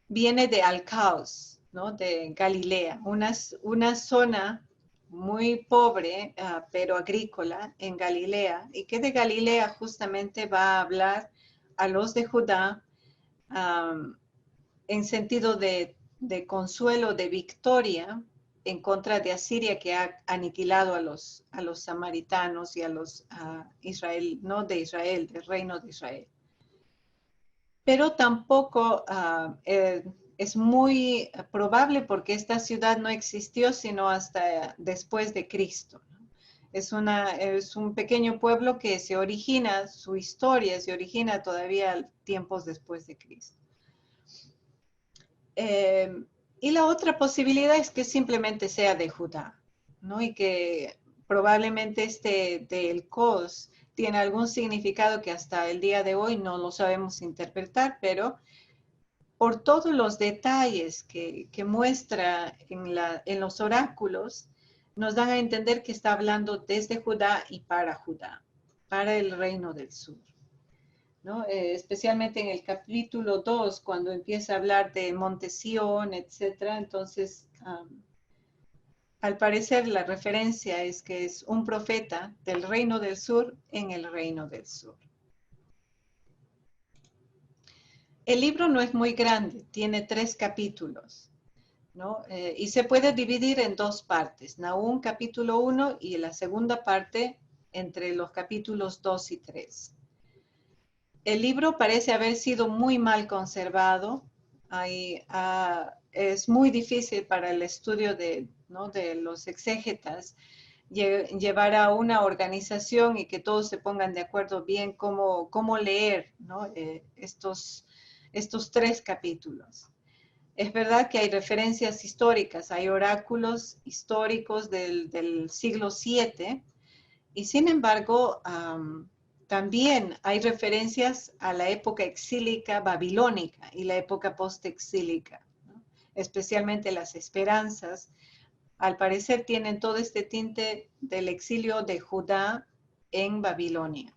viene de Al-Caos, ¿no? De Galilea, una zona muy pobre, pero agrícola en Galilea, y que de Galilea justamente va a hablar a los de Judá en sentido de consuelo, de victoria en contra de Asiria, que ha aniquilado a los samaritanos y a los Israel, no de Israel, del reino de Israel. Pero tampoco es muy probable porque esta ciudad no existió sino hasta después de Cristo, ¿no? Es un pequeño pueblo que su historia se origina todavía tiempos después de Cristo. Y la otra posibilidad es que simplemente sea de Judá, ¿no? Y que probablemente de Elcós tiene algún significado que hasta el día de hoy no lo sabemos interpretar, pero por todos los detalles que muestra en los oráculos, nos dan a entender que está hablando desde Judá y para Judá, para el reino del sur, ¿no? Especialmente en el capítulo 2, cuando empieza a hablar de Monte Sión, etc. Entonces, al parecer la referencia es que es un profeta del reino del sur en el reino del sur. El libro no es muy grande, tiene 3 capítulos, ¿no? Y se puede dividir en 2 partes, Nahum capítulo 1 y la segunda parte entre los capítulos 2 y 3. El libro parece haber sido muy mal conservado. Es muy difícil para el estudio de los exégetas llevar a una organización y que todos se pongan de acuerdo bien cómo leer, ¿no? estos 3 capítulos. Es verdad que hay referencias históricas, hay oráculos históricos del siglo VII, y sin embargo, también hay referencias a la época exílica babilónica y la época post-exílica, ¿no? Especialmente las esperanzas. Al parecer tienen todo este tinte del exilio de Judá en Babilonia.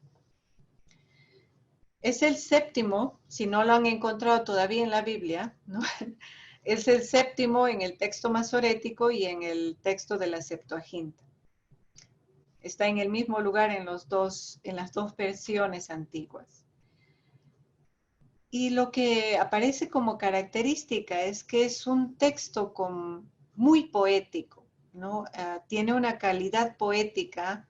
Es el séptimo, si no lo han encontrado todavía en la Biblia, ¿no? Es el séptimo en el texto masorético y en el texto de la Septuaginta. Está en el mismo lugar en las dos versiones antiguas. Y lo que aparece como característica es que es un texto muy poético, ¿no? Tiene una calidad poética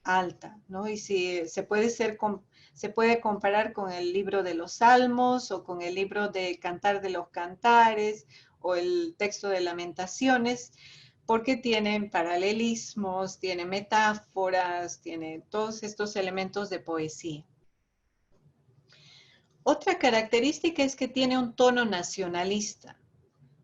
alta, ¿no? Y se puede comparar con el libro de los Salmos o con el libro de Cantar de los Cantares o el texto de Lamentaciones, porque tienen paralelismos, tiene metáforas, tiene todos estos elementos de poesía. Otra característica es que tiene un tono nacionalista,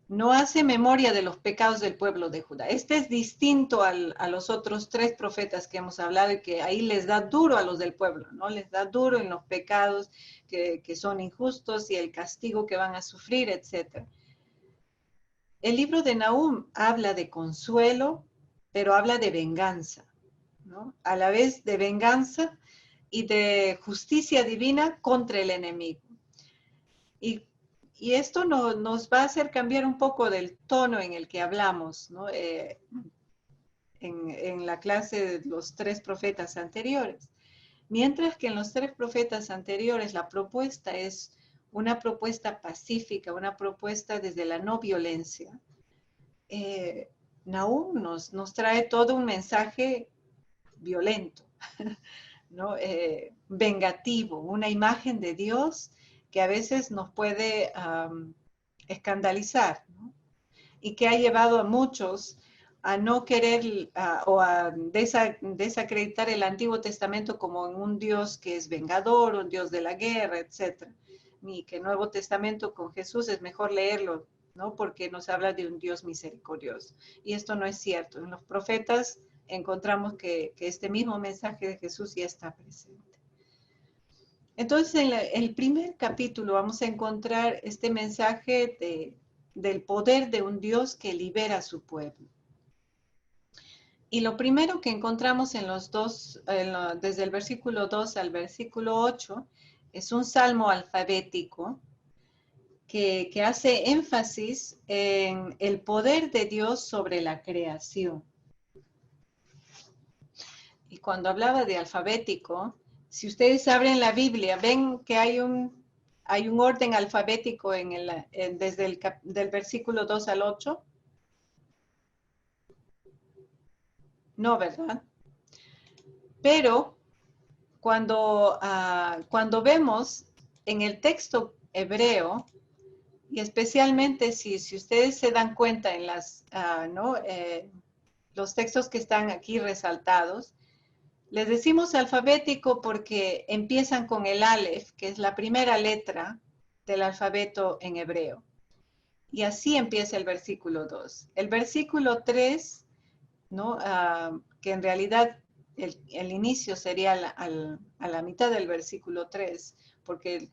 no hace memoria de los pecados del pueblo de Judá. Este es distinto a los otros 3 profetas que hemos hablado y que ahí les da duro a los del pueblo, ¿no? Les da duro en los pecados que son injustos y el castigo que van a sufrir, etc. El libro de Nahum habla de consuelo, pero habla de venganza, ¿no? A la vez de venganza y de justicia divina contra el enemigo. Y esto nos va a hacer cambiar un poco del tono en el que hablamos, ¿no? En la clase de los 3 profetas anteriores. Mientras que en los 3 profetas anteriores la propuesta es una propuesta pacífica, una propuesta desde la no violencia, Nahum nos trae todo un mensaje violento, ¿no? Vengativo, una imagen de Dios que a veces nos puede escandalizar, ¿no? Y que ha llevado a muchos a no querer o a desacreditar el Antiguo Testamento como un Dios que es vengador, un Dios de la guerra, etc. Ni que el Nuevo Testamento con Jesús es mejor leerlo, ¿no? Porque nos habla de un Dios misericordioso. Y esto no es cierto. En los profetas encontramos que este mismo mensaje de Jesús ya está presente. Entonces, en el primer capítulo vamos a encontrar este mensaje del poder de un Dios que libera a su pueblo. Y lo primero que encontramos en los dos, desde el versículo 2 al versículo 8, es un salmo alfabético que hace énfasis en el poder de Dios sobre la creación. Y cuando hablaba de alfabético, si ustedes abren la Biblia, ven que hay un orden alfabético desde del versículo 2 al 8. No, ¿verdad? Pero cuando vemos en el texto hebreo, y especialmente si ustedes se dan cuenta en los textos que están aquí resaltados, les decimos alfabético porque empiezan con el Aleph, que es la primera letra del alfabeto en hebreo. Y así empieza el versículo 2. El versículo 3, ¿no? Que en realidad el inicio sería a la mitad del versículo 3, porque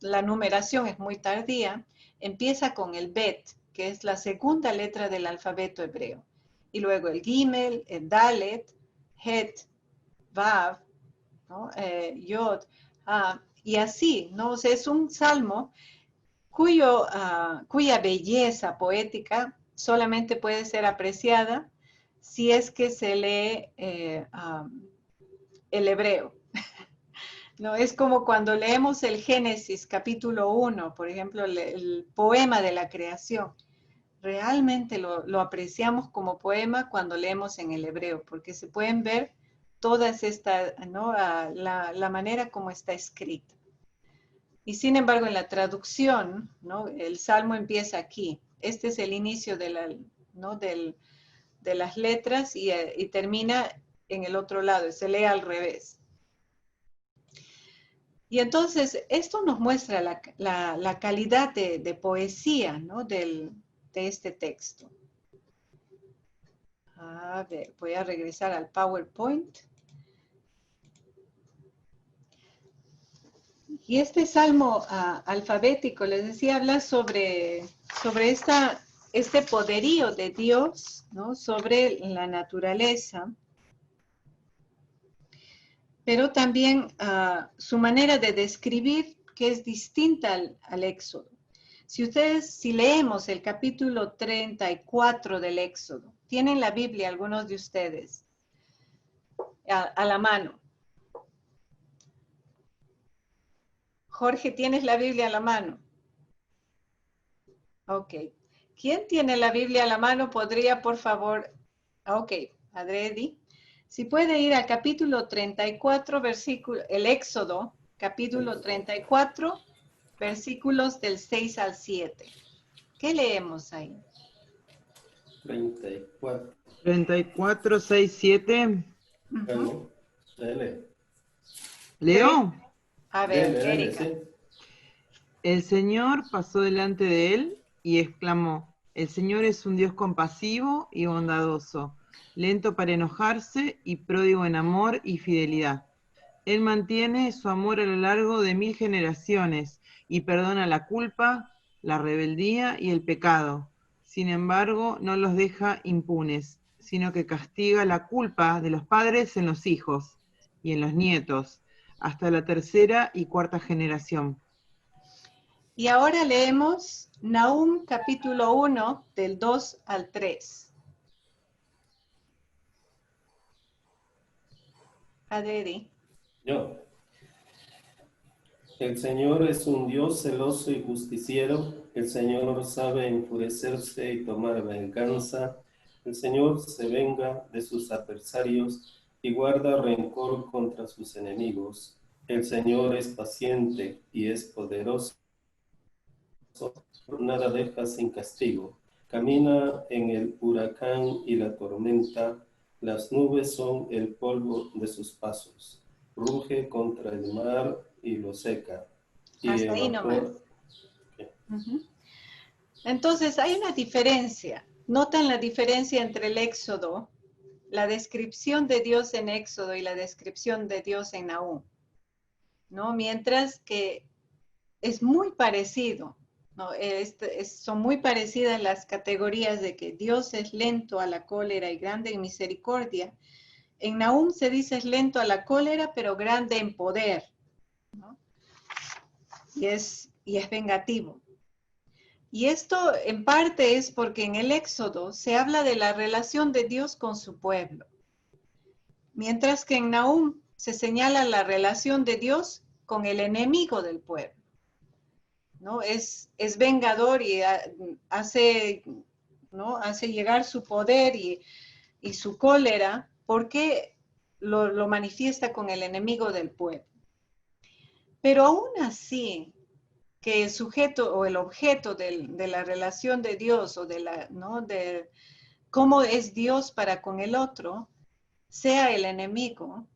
la numeración es muy tardía, empieza con el Bet, que es la segunda letra del alfabeto hebreo. Y luego el Gimel, el Dalet, Het, Vav, ¿no? Yod, y así, ¿no? O sea, es un salmo cuya belleza poética solamente puede ser apreciada si es que se lee el hebreo. No, es como cuando leemos el Génesis capítulo 1, por ejemplo, el poema de la creación. Realmente lo apreciamos como poema cuando leemos en el hebreo, porque se pueden ver todas estas, ¿no? La manera como está escrita. Y sin embargo, en la traducción, ¿no? El salmo empieza aquí. Este es el inicio de las letras y termina en el otro lado, se lee al revés. Y entonces, esto nos muestra la calidad de poesía, ¿no? de este texto. A ver, voy a regresar al PowerPoint. Y este salmo alfabético, les decía, habla sobre este poderío de Dios, ¿no? Sobre la naturaleza, pero también su manera de describir, que es distinta al Éxodo. Si leemos el capítulo 34 del Éxodo, ¿tienen la Biblia algunos de ustedes a la mano? Jorge, ¿tienes la Biblia a la mano? Ok. ¿Quién tiene la Biblia a la mano? ¿Podría, por favor? Ok, Adredi. Si puede ir al capítulo 34, el Éxodo, capítulo 34, versículos del 6 al 7. ¿Qué leemos ahí? 34. 34, 6, 7. Bueno, ¿Leo? A ver, dele, Erika. sí. El Señor pasó delante de él y exclamó: El Señor es un Dios compasivo y bondadoso, lento para enojarse y pródigo en amor y fidelidad. Él mantiene su amor a lo largo de 1000 generaciones y perdona la culpa, la rebeldía y el pecado. Sin embargo, no los deja impunes, sino que castiga la culpa de los padres en los hijos y en los nietos, hasta la 3ª y 4ª generación. Y ahora leemos Nahum capítulo 1, del 2 al 3. Padre Eddie. Yo. El Señor es un Dios celoso y justiciero. El Señor sabe enfurecerse y tomar venganza. El Señor se venga de sus adversarios y guarda rencor contra sus enemigos. El Señor es paciente y es poderoso. Nada deja sin castigo. Camina en el huracán y la tormenta. Las nubes son el polvo de sus pasos. Ruge contra el mar y lo seca. Y hasta ahí nomás. Entonces, hay una diferencia. ¿Notan la diferencia entre el Éxodo, la descripción de Dios en Éxodo y la descripción de Dios en Nahum? ¿No? Mientras que es muy parecido, ¿no? Son muy parecidas las categorías de que Dios es lento a la cólera y grande en misericordia. En Nahum se dice es lento a la cólera, pero grande en poder, ¿no? Y es vengativo. Y esto en parte es porque en el Éxodo se habla de la relación de Dios con su pueblo, mientras que en Nahum se señala la relación de Dios con el enemigo del pueblo, ¿no? Es vengador y hace llegar su poder y su cólera porque lo manifiesta con el enemigo del pueblo. Pero aún así, que el sujeto o el objeto de la relación de Dios o de cómo es Dios para con el otro, sea el enemigo,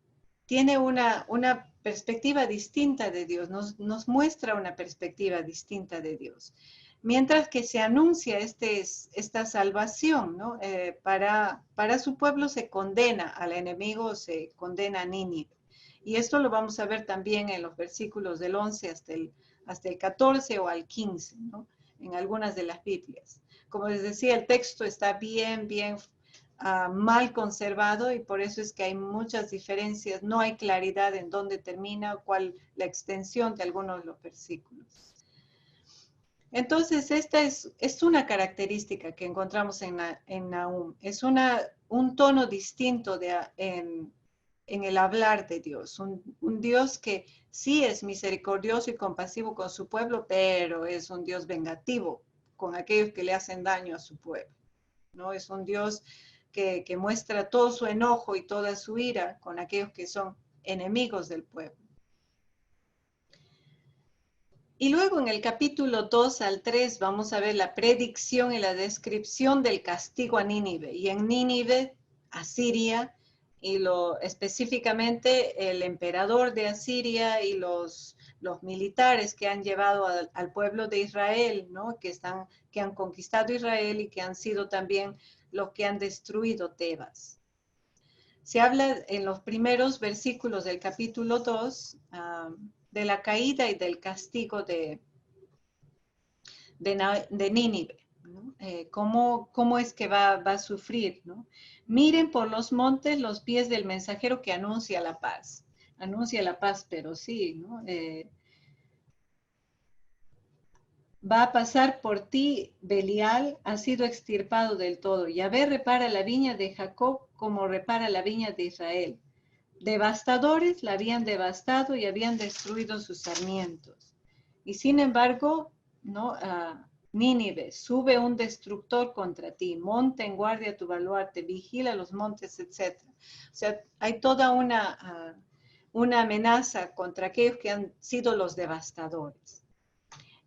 tiene una perspectiva distinta de Dios, nos muestra una perspectiva distinta de Dios. Mientras que se anuncia esta salvación, ¿no? Para su pueblo se condena al enemigo, se condena a Nínive. Y esto lo vamos a ver también en los versículos del 11 hasta el 14 o al 15, ¿no? En algunas de las Biblias. Como les decía, el texto está bien mal conservado y por eso es que hay muchas diferencias, no hay claridad en dónde termina, cuál la extensión de algunos de los versículos. Entonces, esta es una característica que encontramos en Nahum, es un tono distinto en el hablar de Dios, un Dios que sí es misericordioso y compasivo con su pueblo, pero es un Dios vengativo con aquellos que le hacen daño a su pueblo, ¿no? Es un Dios que muestra todo su enojo y toda su ira con aquellos que son enemigos del pueblo. Y luego en el capítulo 2 al 3 vamos a ver la predicción y la descripción del castigo a Nínive. Y en Nínive, Asiria, y específicamente el emperador de Asiria y los militares que han llevado al pueblo de Israel, ¿no? que han conquistado Israel y que han sido también los que han destruido Tebas. Se habla en los primeros versículos del capítulo 2 de la caída y del castigo de Nínive, ¿no? ¿Cómo es que va a sufrir, ¿no? Miren por los montes los pies del mensajero que anuncia la paz. Anuncia la paz, pero sí, ¿no? Va a pasar por ti, Belial, ha sido extirpado del todo. Yahvé repara la viña de Jacob como repara la viña de Israel. Devastadores la habían devastado y habían destruido sus sarmientos. Y sin embargo, ¿no? Nínive, sube un destructor contra ti, monta en guardia tu baluarte, vigila los montes, etc. O sea, hay toda una amenaza contra aquellos que han sido los devastadores.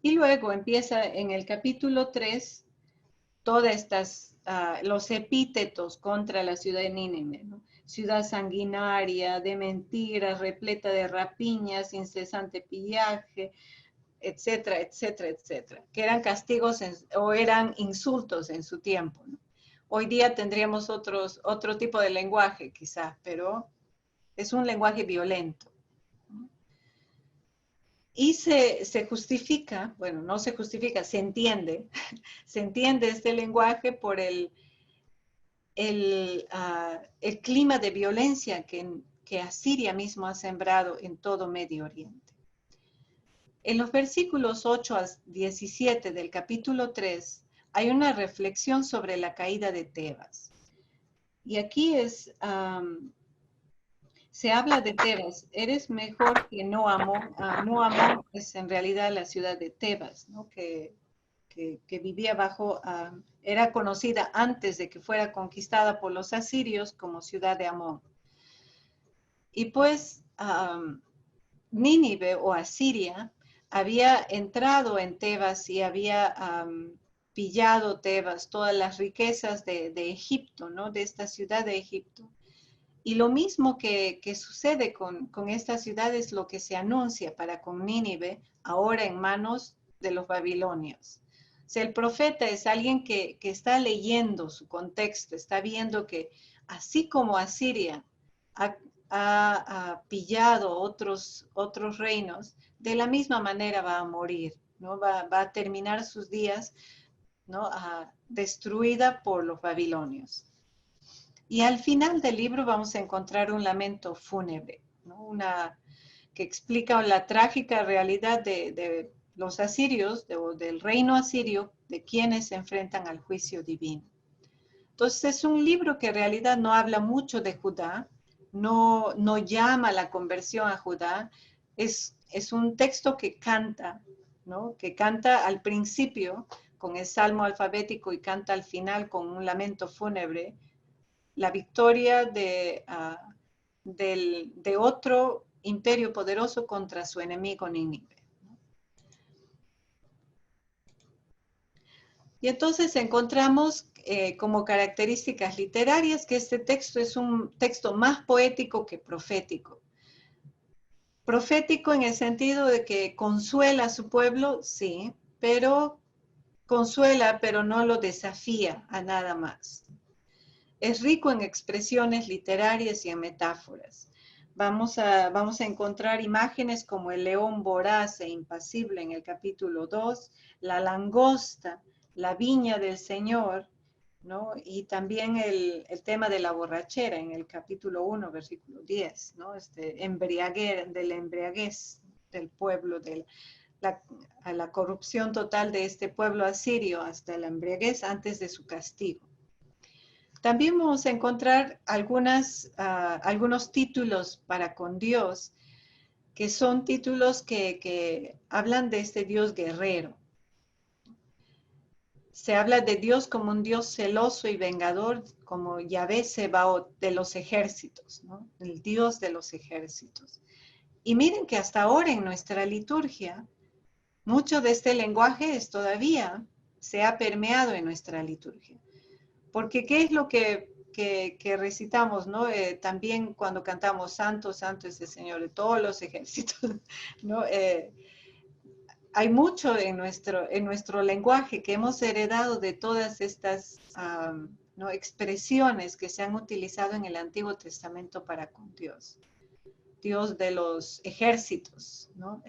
Y luego empieza en el capítulo 3 todas los epítetos contra la ciudad de Nínive, ¿no? Ciudad sanguinaria, de mentiras, repleta de rapiñas, incesante pillaje, etcétera, etcétera, etcétera, que eran castigos o eran insultos en su tiempo, ¿no? Hoy día tendríamos otro tipo de lenguaje quizás, pero es un lenguaje violento. Y se justifica, bueno, no se justifica, se entiende este lenguaje por el clima de violencia que Asiria mismo ha sembrado en todo Medio Oriente. En los versículos 8 a 17 del capítulo 3 hay una reflexión sobre la caída de Tebas. Y aquí se habla de Tebas. Eres mejor que Noamón. Noamón es en realidad la ciudad de Tebas, ¿no? que vivía era conocida antes de que fuera conquistada por los asirios como ciudad de Amón. Y pues Nínive o Asiria había entrado en Tebas y había pillado Tebas, todas las riquezas de Egipto, ¿no? De esta ciudad de Egipto. Y lo mismo que sucede con esta ciudad es lo que se anuncia para con Nínive, ahora en manos de los babilonios. O sea, el profeta es alguien que está leyendo su contexto, está viendo que así como Asiria ha pillado otros reinos, de la misma manera va a morir, ¿no? Va a terminar sus días, ¿no? Destruida por los babilonios. Y al final del libro vamos a encontrar un lamento fúnebre, ¿no? Que explica la trágica realidad de los asirios, del reino asirio, de quienes se enfrentan al juicio divino. Entonces es un libro que en realidad no habla mucho de Judá, no llama a la conversión a Judá, es un texto que canta, ¿no? Que canta al principio con el salmo alfabético y canta al final con un lamento fúnebre, la victoria de otro imperio poderoso contra su enemigo Nínive. Y entonces encontramos como características literarias que este texto es un texto más poético que profético. Profético en el sentido de que consuela a su pueblo, sí, pero consuela, pero no lo desafía a nada más. Es rico en expresiones literarias y en metáforas. Vamos a encontrar imágenes como el león voraz e impasible en el capítulo 2, la langosta, la viña del Señor, ¿no? Y también el tema de la borrachera en el capítulo 1, versículo 10, ¿no? De la embriaguez del pueblo, a la corrupción total de este pueblo asirio hasta la embriaguez antes de su castigo. También vamos a encontrar algunos títulos para con Dios, que son títulos que hablan de este Dios guerrero. Se habla de Dios como un Dios celoso y vengador, como Yahvé Sebaot, de los ejércitos, ¿no? El Dios de los ejércitos. Y miren que hasta ahora en nuestra liturgia, mucho de este lenguaje todavía se ha permeado en nuestra liturgia. Porque ¿qué es lo que recitamos, ¿no? También cuando cantamos Santo, Santo es el Señor de todos los ejércitos, ¿no? Hay mucho en nuestro lenguaje que hemos heredado de todas estas ¿no? expresiones que se han utilizado en el Antiguo Testamento para con Dios. Dios de los ejércitos, ¿no?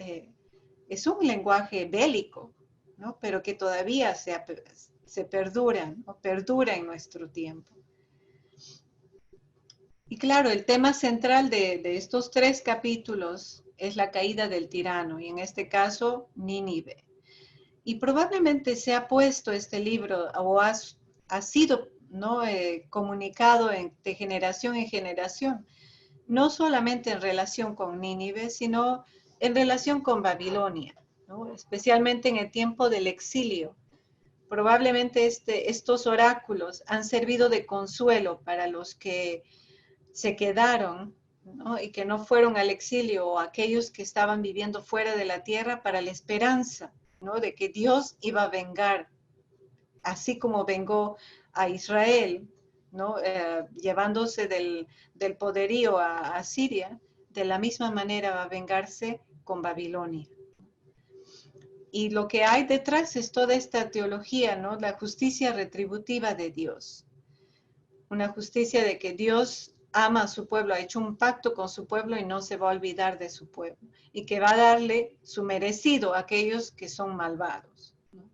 Es un lenguaje bélico, ¿no? Pero que todavía se perdura, ¿no? Perdura en nuestro tiempo. Y claro, el tema central de estos 3 capítulos es la caída del tirano, y en este caso, Nínive. Y probablemente se ha puesto este libro, o ha sido, ¿no? Comunicado de generación en generación, no solamente en relación con Nínive, sino en relación con Babilonia, ¿no? Especialmente en el tiempo del exilio. Probablemente estos oráculos han servido de consuelo para los que se quedaron, ¿no? Y que no fueron al exilio, o aquellos que estaban viviendo fuera de la tierra, para la esperanza, ¿no? De que Dios iba a vengar, así como vengó a Israel, ¿no? Llevándose del poderío a Siria, de la misma manera va a vengarse con Babilonia. Y lo que hay detrás es toda esta teología, ¿no? La justicia retributiva de Dios. Una justicia de que Dios ama a su pueblo, ha hecho un pacto con su pueblo y no se va a olvidar de su pueblo. Y que va a darle su merecido a aquellos que son malvados, ¿no?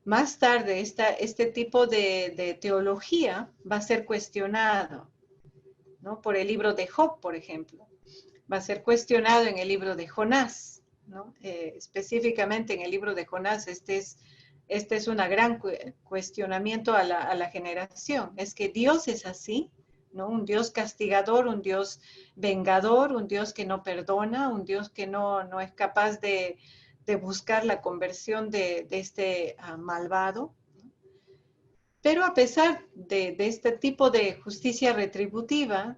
Más tarde, este tipo de teología va a ser cuestionado, ¿no? Por el libro de Job, por ejemplo. Va a ser cuestionado en el libro de Jonás, ¿no? Específicamente en el libro de Jonás, este es un gran cuestionamiento a la generación. Es que Dios es así, ¿no? Un Dios castigador, un Dios vengador, un Dios que no perdona, un Dios que no es capaz de buscar la conversión de este malvado. Pero a pesar de este tipo de justicia retributiva,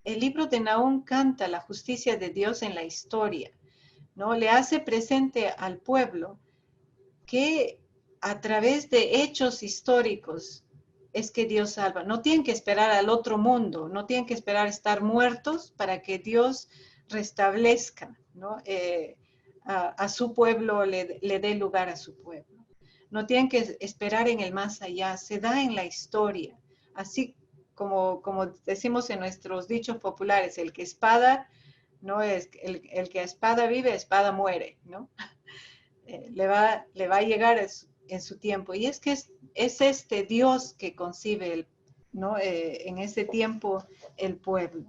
el libro de Nahum canta la justicia de Dios en la historia, ¿no? Le hace presente al pueblo que a través de hechos históricos es que Dios salva. No tienen que esperar al otro mundo, no tienen que esperar estar muertos para que Dios restablezca, ¿no? A su pueblo, le dé lugar a su pueblo. No tienen que esperar en el más allá, se da en la historia. Así como decimos en nuestros dichos populares, el que espada, no es el que a espada vive, a espada muere, ¿no? Le va a llegar en su tiempo. Y es que es este Dios que concibe, ¿no? En ese tiempo el pueblo.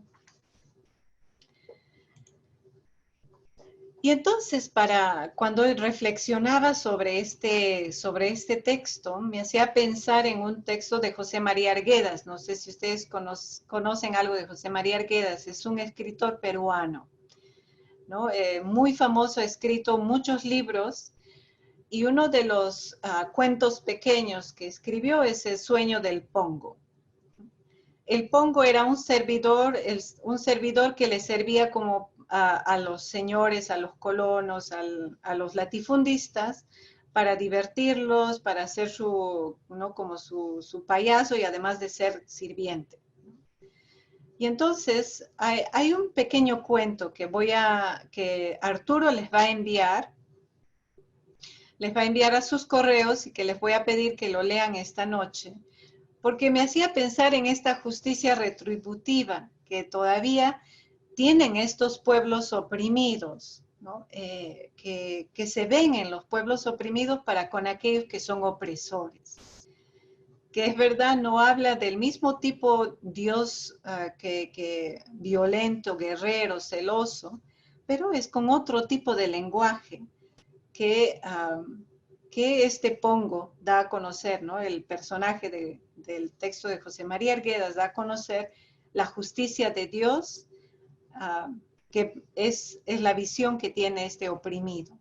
Y entonces, cuando reflexionaba sobre este texto, me hacía pensar en un texto de José María Arguedas. No sé si ustedes conocen algo de José María Arguedas. Es un escritor peruano, ¿no? Muy famoso, ha escrito muchos libros. Y uno de los cuentos pequeños que escribió es El sueño del Pongo. El Pongo era un servidor que le servía como a los señores, a los colonos, a los latifundistas, para divertirlos, para hacer ¿no? como su payaso y además de ser sirviente. Y entonces hay un pequeño cuento que Arturo les va a enviar a sus correos y que les voy a pedir que lo lean esta noche, porque me hacía pensar en esta justicia retributiva que todavía tienen estos pueblos oprimidos, ¿no? Que se ven en los pueblos oprimidos para con aquellos que son opresores. Que es verdad, no habla del mismo tipo Dios que violento, guerrero, celoso, pero es con otro tipo de lenguaje que este Pongo da a conocer, ¿no? El personaje del texto de José María Arguedas da a conocer la justicia de Dios, que es la visión que tiene este oprimido.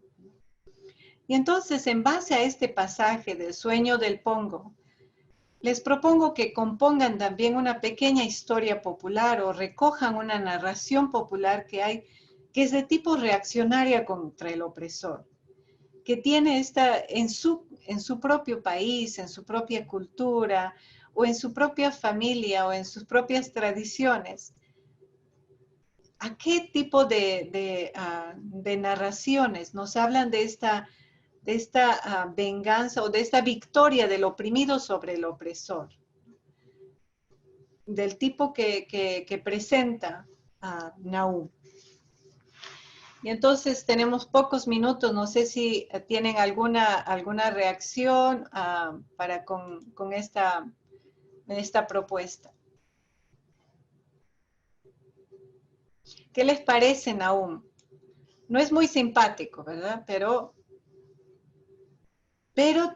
Y entonces, en base a este pasaje del sueño del Pongo, les propongo que compongan también una pequeña historia popular o recojan una narración popular que es de tipo reaccionaria contra el opresor, que tiene en su propio país, en su propia cultura, o en su propia familia, o en sus propias tradiciones. ¿A qué tipo de narraciones nos hablan de esta venganza o de esta victoria del oprimido sobre el opresor? Del tipo que presenta Nahum. Y entonces tenemos pocos minutos, no sé si tienen alguna reacción con esta propuesta. ¿Qué les parece, Nahum? No es muy simpático, ¿verdad? Pero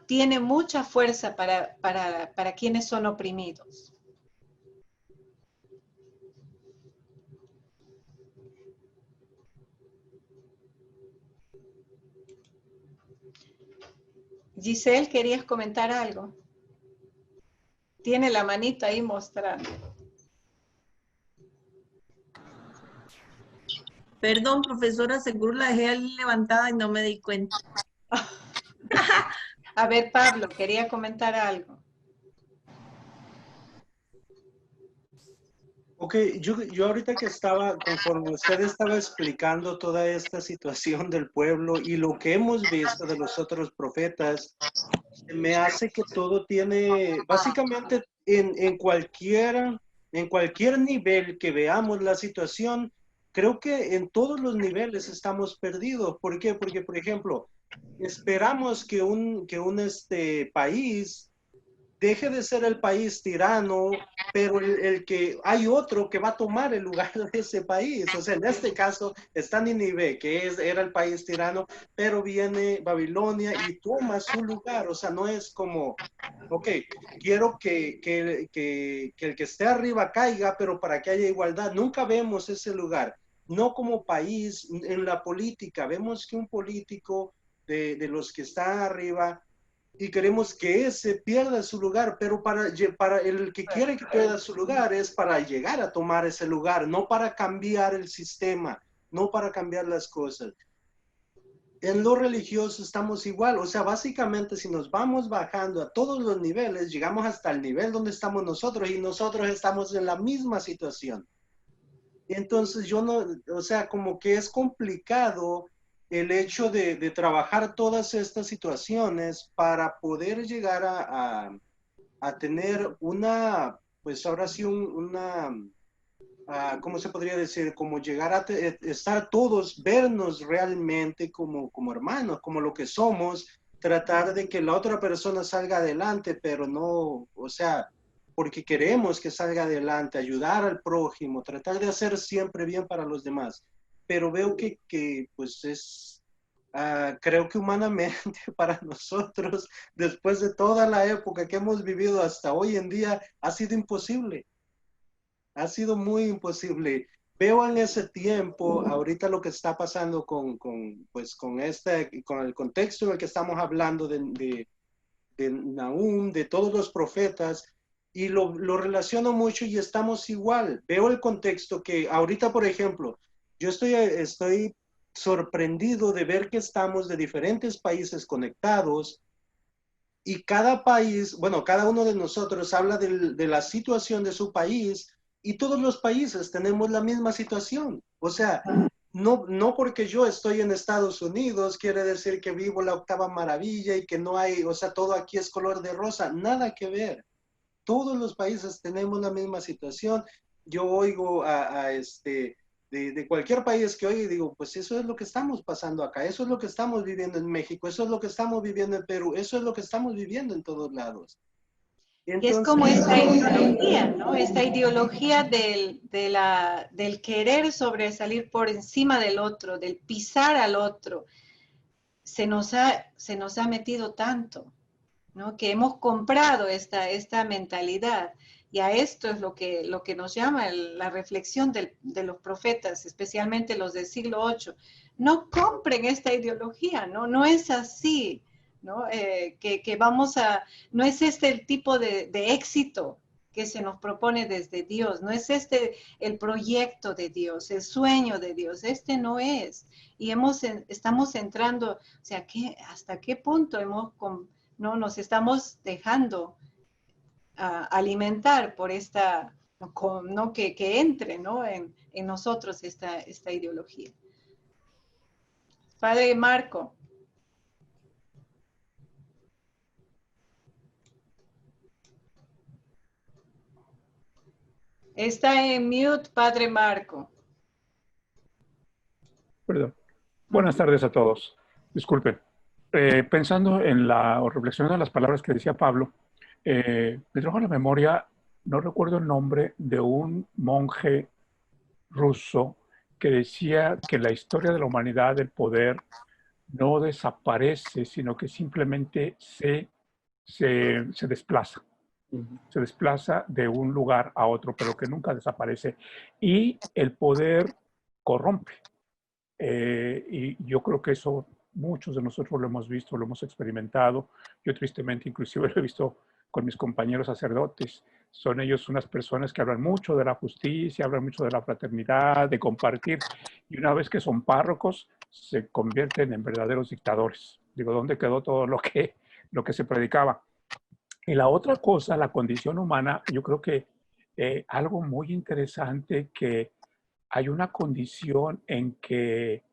tiene mucha fuerza para quienes son oprimidos. Giselle, ¿querías comentar algo? Tiene la manita ahí mostrando. Perdón, profesora, seguro la dejé ahí levantada y no me di cuenta. A ver, Pablo, quería comentar algo. Ok, yo ahorita que estaba, conforme usted estaba explicando toda esta situación del pueblo y lo que hemos visto de los otros profetas, me hace que todo tiene, básicamente en cualquier nivel que veamos la situación, creo que en todos los niveles estamos perdidos. ¿Por qué? Porque, por ejemplo, esperamos que un país deje de ser el país tirano, pero el que hay otro que va a tomar el lugar de ese país. O sea, en este caso está Nínive, que era el país tirano, pero viene Babilonia y toma su lugar. O sea, no es como, ok, quiero que el que esté arriba caiga, pero para que haya igualdad. Nunca vemos ese lugar. No como país, en la política. Vemos que un político de los que están arriba y queremos que ese pierda su lugar, pero para el que quiere que pierda su lugar es para llegar a tomar ese lugar, no para cambiar el sistema, no para cambiar las cosas. En lo religioso estamos igual, o sea, básicamente si nos vamos bajando a todos los niveles, llegamos hasta el nivel donde estamos nosotros y nosotros estamos en la misma situación. Entonces yo no, o sea, como que es complicado el hecho de trabajar todas estas situaciones para poder llegar a tener una, pues ahora sí, ¿cómo se podría decir? Como llegar a estar todos, vernos realmente como hermanos, como lo que somos, tratar de que la otra persona salga adelante, pero no, o sea, porque queremos que salga adelante, ayudar al prójimo, tratar de hacer siempre bien para los demás. Pero veo que pues creo que humanamente para nosotros, después de toda la época que hemos vivido hasta hoy en día, ha sido imposible. Ha sido muy imposible. Veo en ese tiempo, ahorita lo que está pasando con el contexto en el que estamos hablando de Nahum, de todos los profetas, y lo relaciono mucho y estamos igual. Veo el contexto que ahorita, por ejemplo, yo estoy sorprendido de ver que estamos de diferentes países conectados y cada país, bueno, cada uno de nosotros habla de la situación de su país y todos los países tenemos la misma situación. O sea, no porque yo estoy en Estados Unidos quiere decir que vivo la octava maravilla y que no hay, o sea, todo aquí es color de rosa. Nada que ver. Todos los países tenemos la misma situación. Yo oigo de cualquier país que oiga y digo, pues eso es lo que estamos pasando acá, eso es lo que estamos viviendo en México, eso es lo que estamos viviendo en Perú, eso es lo que estamos viviendo en todos lados. Entonces, y es como esta ideología, ¿no? Esta ideología del querer sobresalir por encima del otro, del pisar al otro, se nos ha metido tanto, ¿no? Que hemos comprado esta mentalidad. Y a esto es lo que nos llama la reflexión de los profetas, especialmente los del siglo VIII. No compren esta ideología, no es así, ¿no? Que vamos no es este el tipo de éxito que se nos propone desde Dios, no es este el proyecto de Dios, el sueño de Dios, no es. Y estamos entrando, o sea, ¿hasta qué punto no nos estamos dejando alimentar por esta, ¿no? que entre, ¿no? en nosotros esta ideología? Padre Marco. Está en mute, Padre Marco. Perdón. Buenas tardes a todos. Disculpen. Pensando o reflexionando en las palabras que decía Pablo, me trajo a la memoria, no recuerdo el nombre, de un monje ruso que decía que la historia de la humanidad, del poder, no desaparece, sino que simplemente se desplaza. Se desplaza de un lugar a otro, pero que nunca desaparece. Y el poder corrompe. Y yo creo que eso muchos de nosotros lo hemos visto, lo hemos experimentado. Yo tristemente inclusive lo he visto con mis compañeros sacerdotes. Son ellos unas personas que hablan mucho de la justicia, hablan mucho de la fraternidad, de compartir. Y una vez que son párrocos, se convierten en verdaderos dictadores. Digo, ¿dónde quedó todo lo que se predicaba? Y la otra cosa, la condición humana, yo creo que algo muy interesante, que hay una condición en que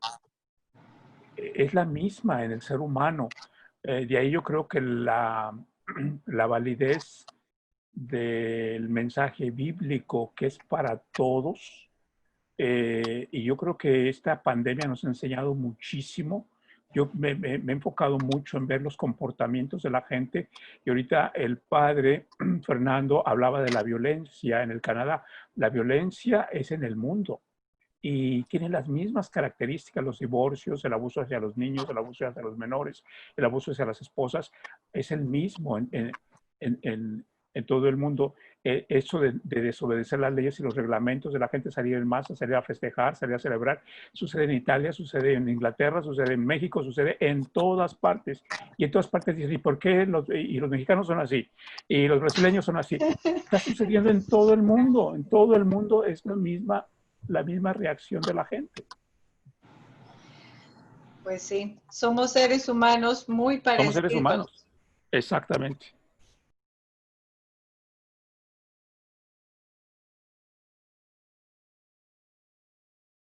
es la misma en el ser humano. De ahí yo creo que la validez del mensaje bíblico, que es para todos. Y yo creo que esta pandemia nos ha enseñado muchísimo. Yo me he enfocado mucho en ver los comportamientos de la gente, y ahorita el padre Fernando hablaba de la violencia en el Canadá. La violencia es en el mundo y tiene las mismas características: los divorcios, el abuso hacia los niños, el abuso hacia los menores, el abuso hacia las esposas, es el mismo en todo el mundo. Eso de desobedecer las leyes y los reglamentos, de la gente salir en masa, salir a festejar, salir a celebrar, sucede en Italia, sucede en Inglaterra, sucede en México, sucede en todas partes. Y en todas partes dicen, ¿y por qué los mexicanos son así? Y los brasileños son así. Está sucediendo en todo el mundo. En todo el mundo es la misma reacción de la gente. Pues sí, somos seres humanos muy parecidos. Somos seres humanos, exactamente.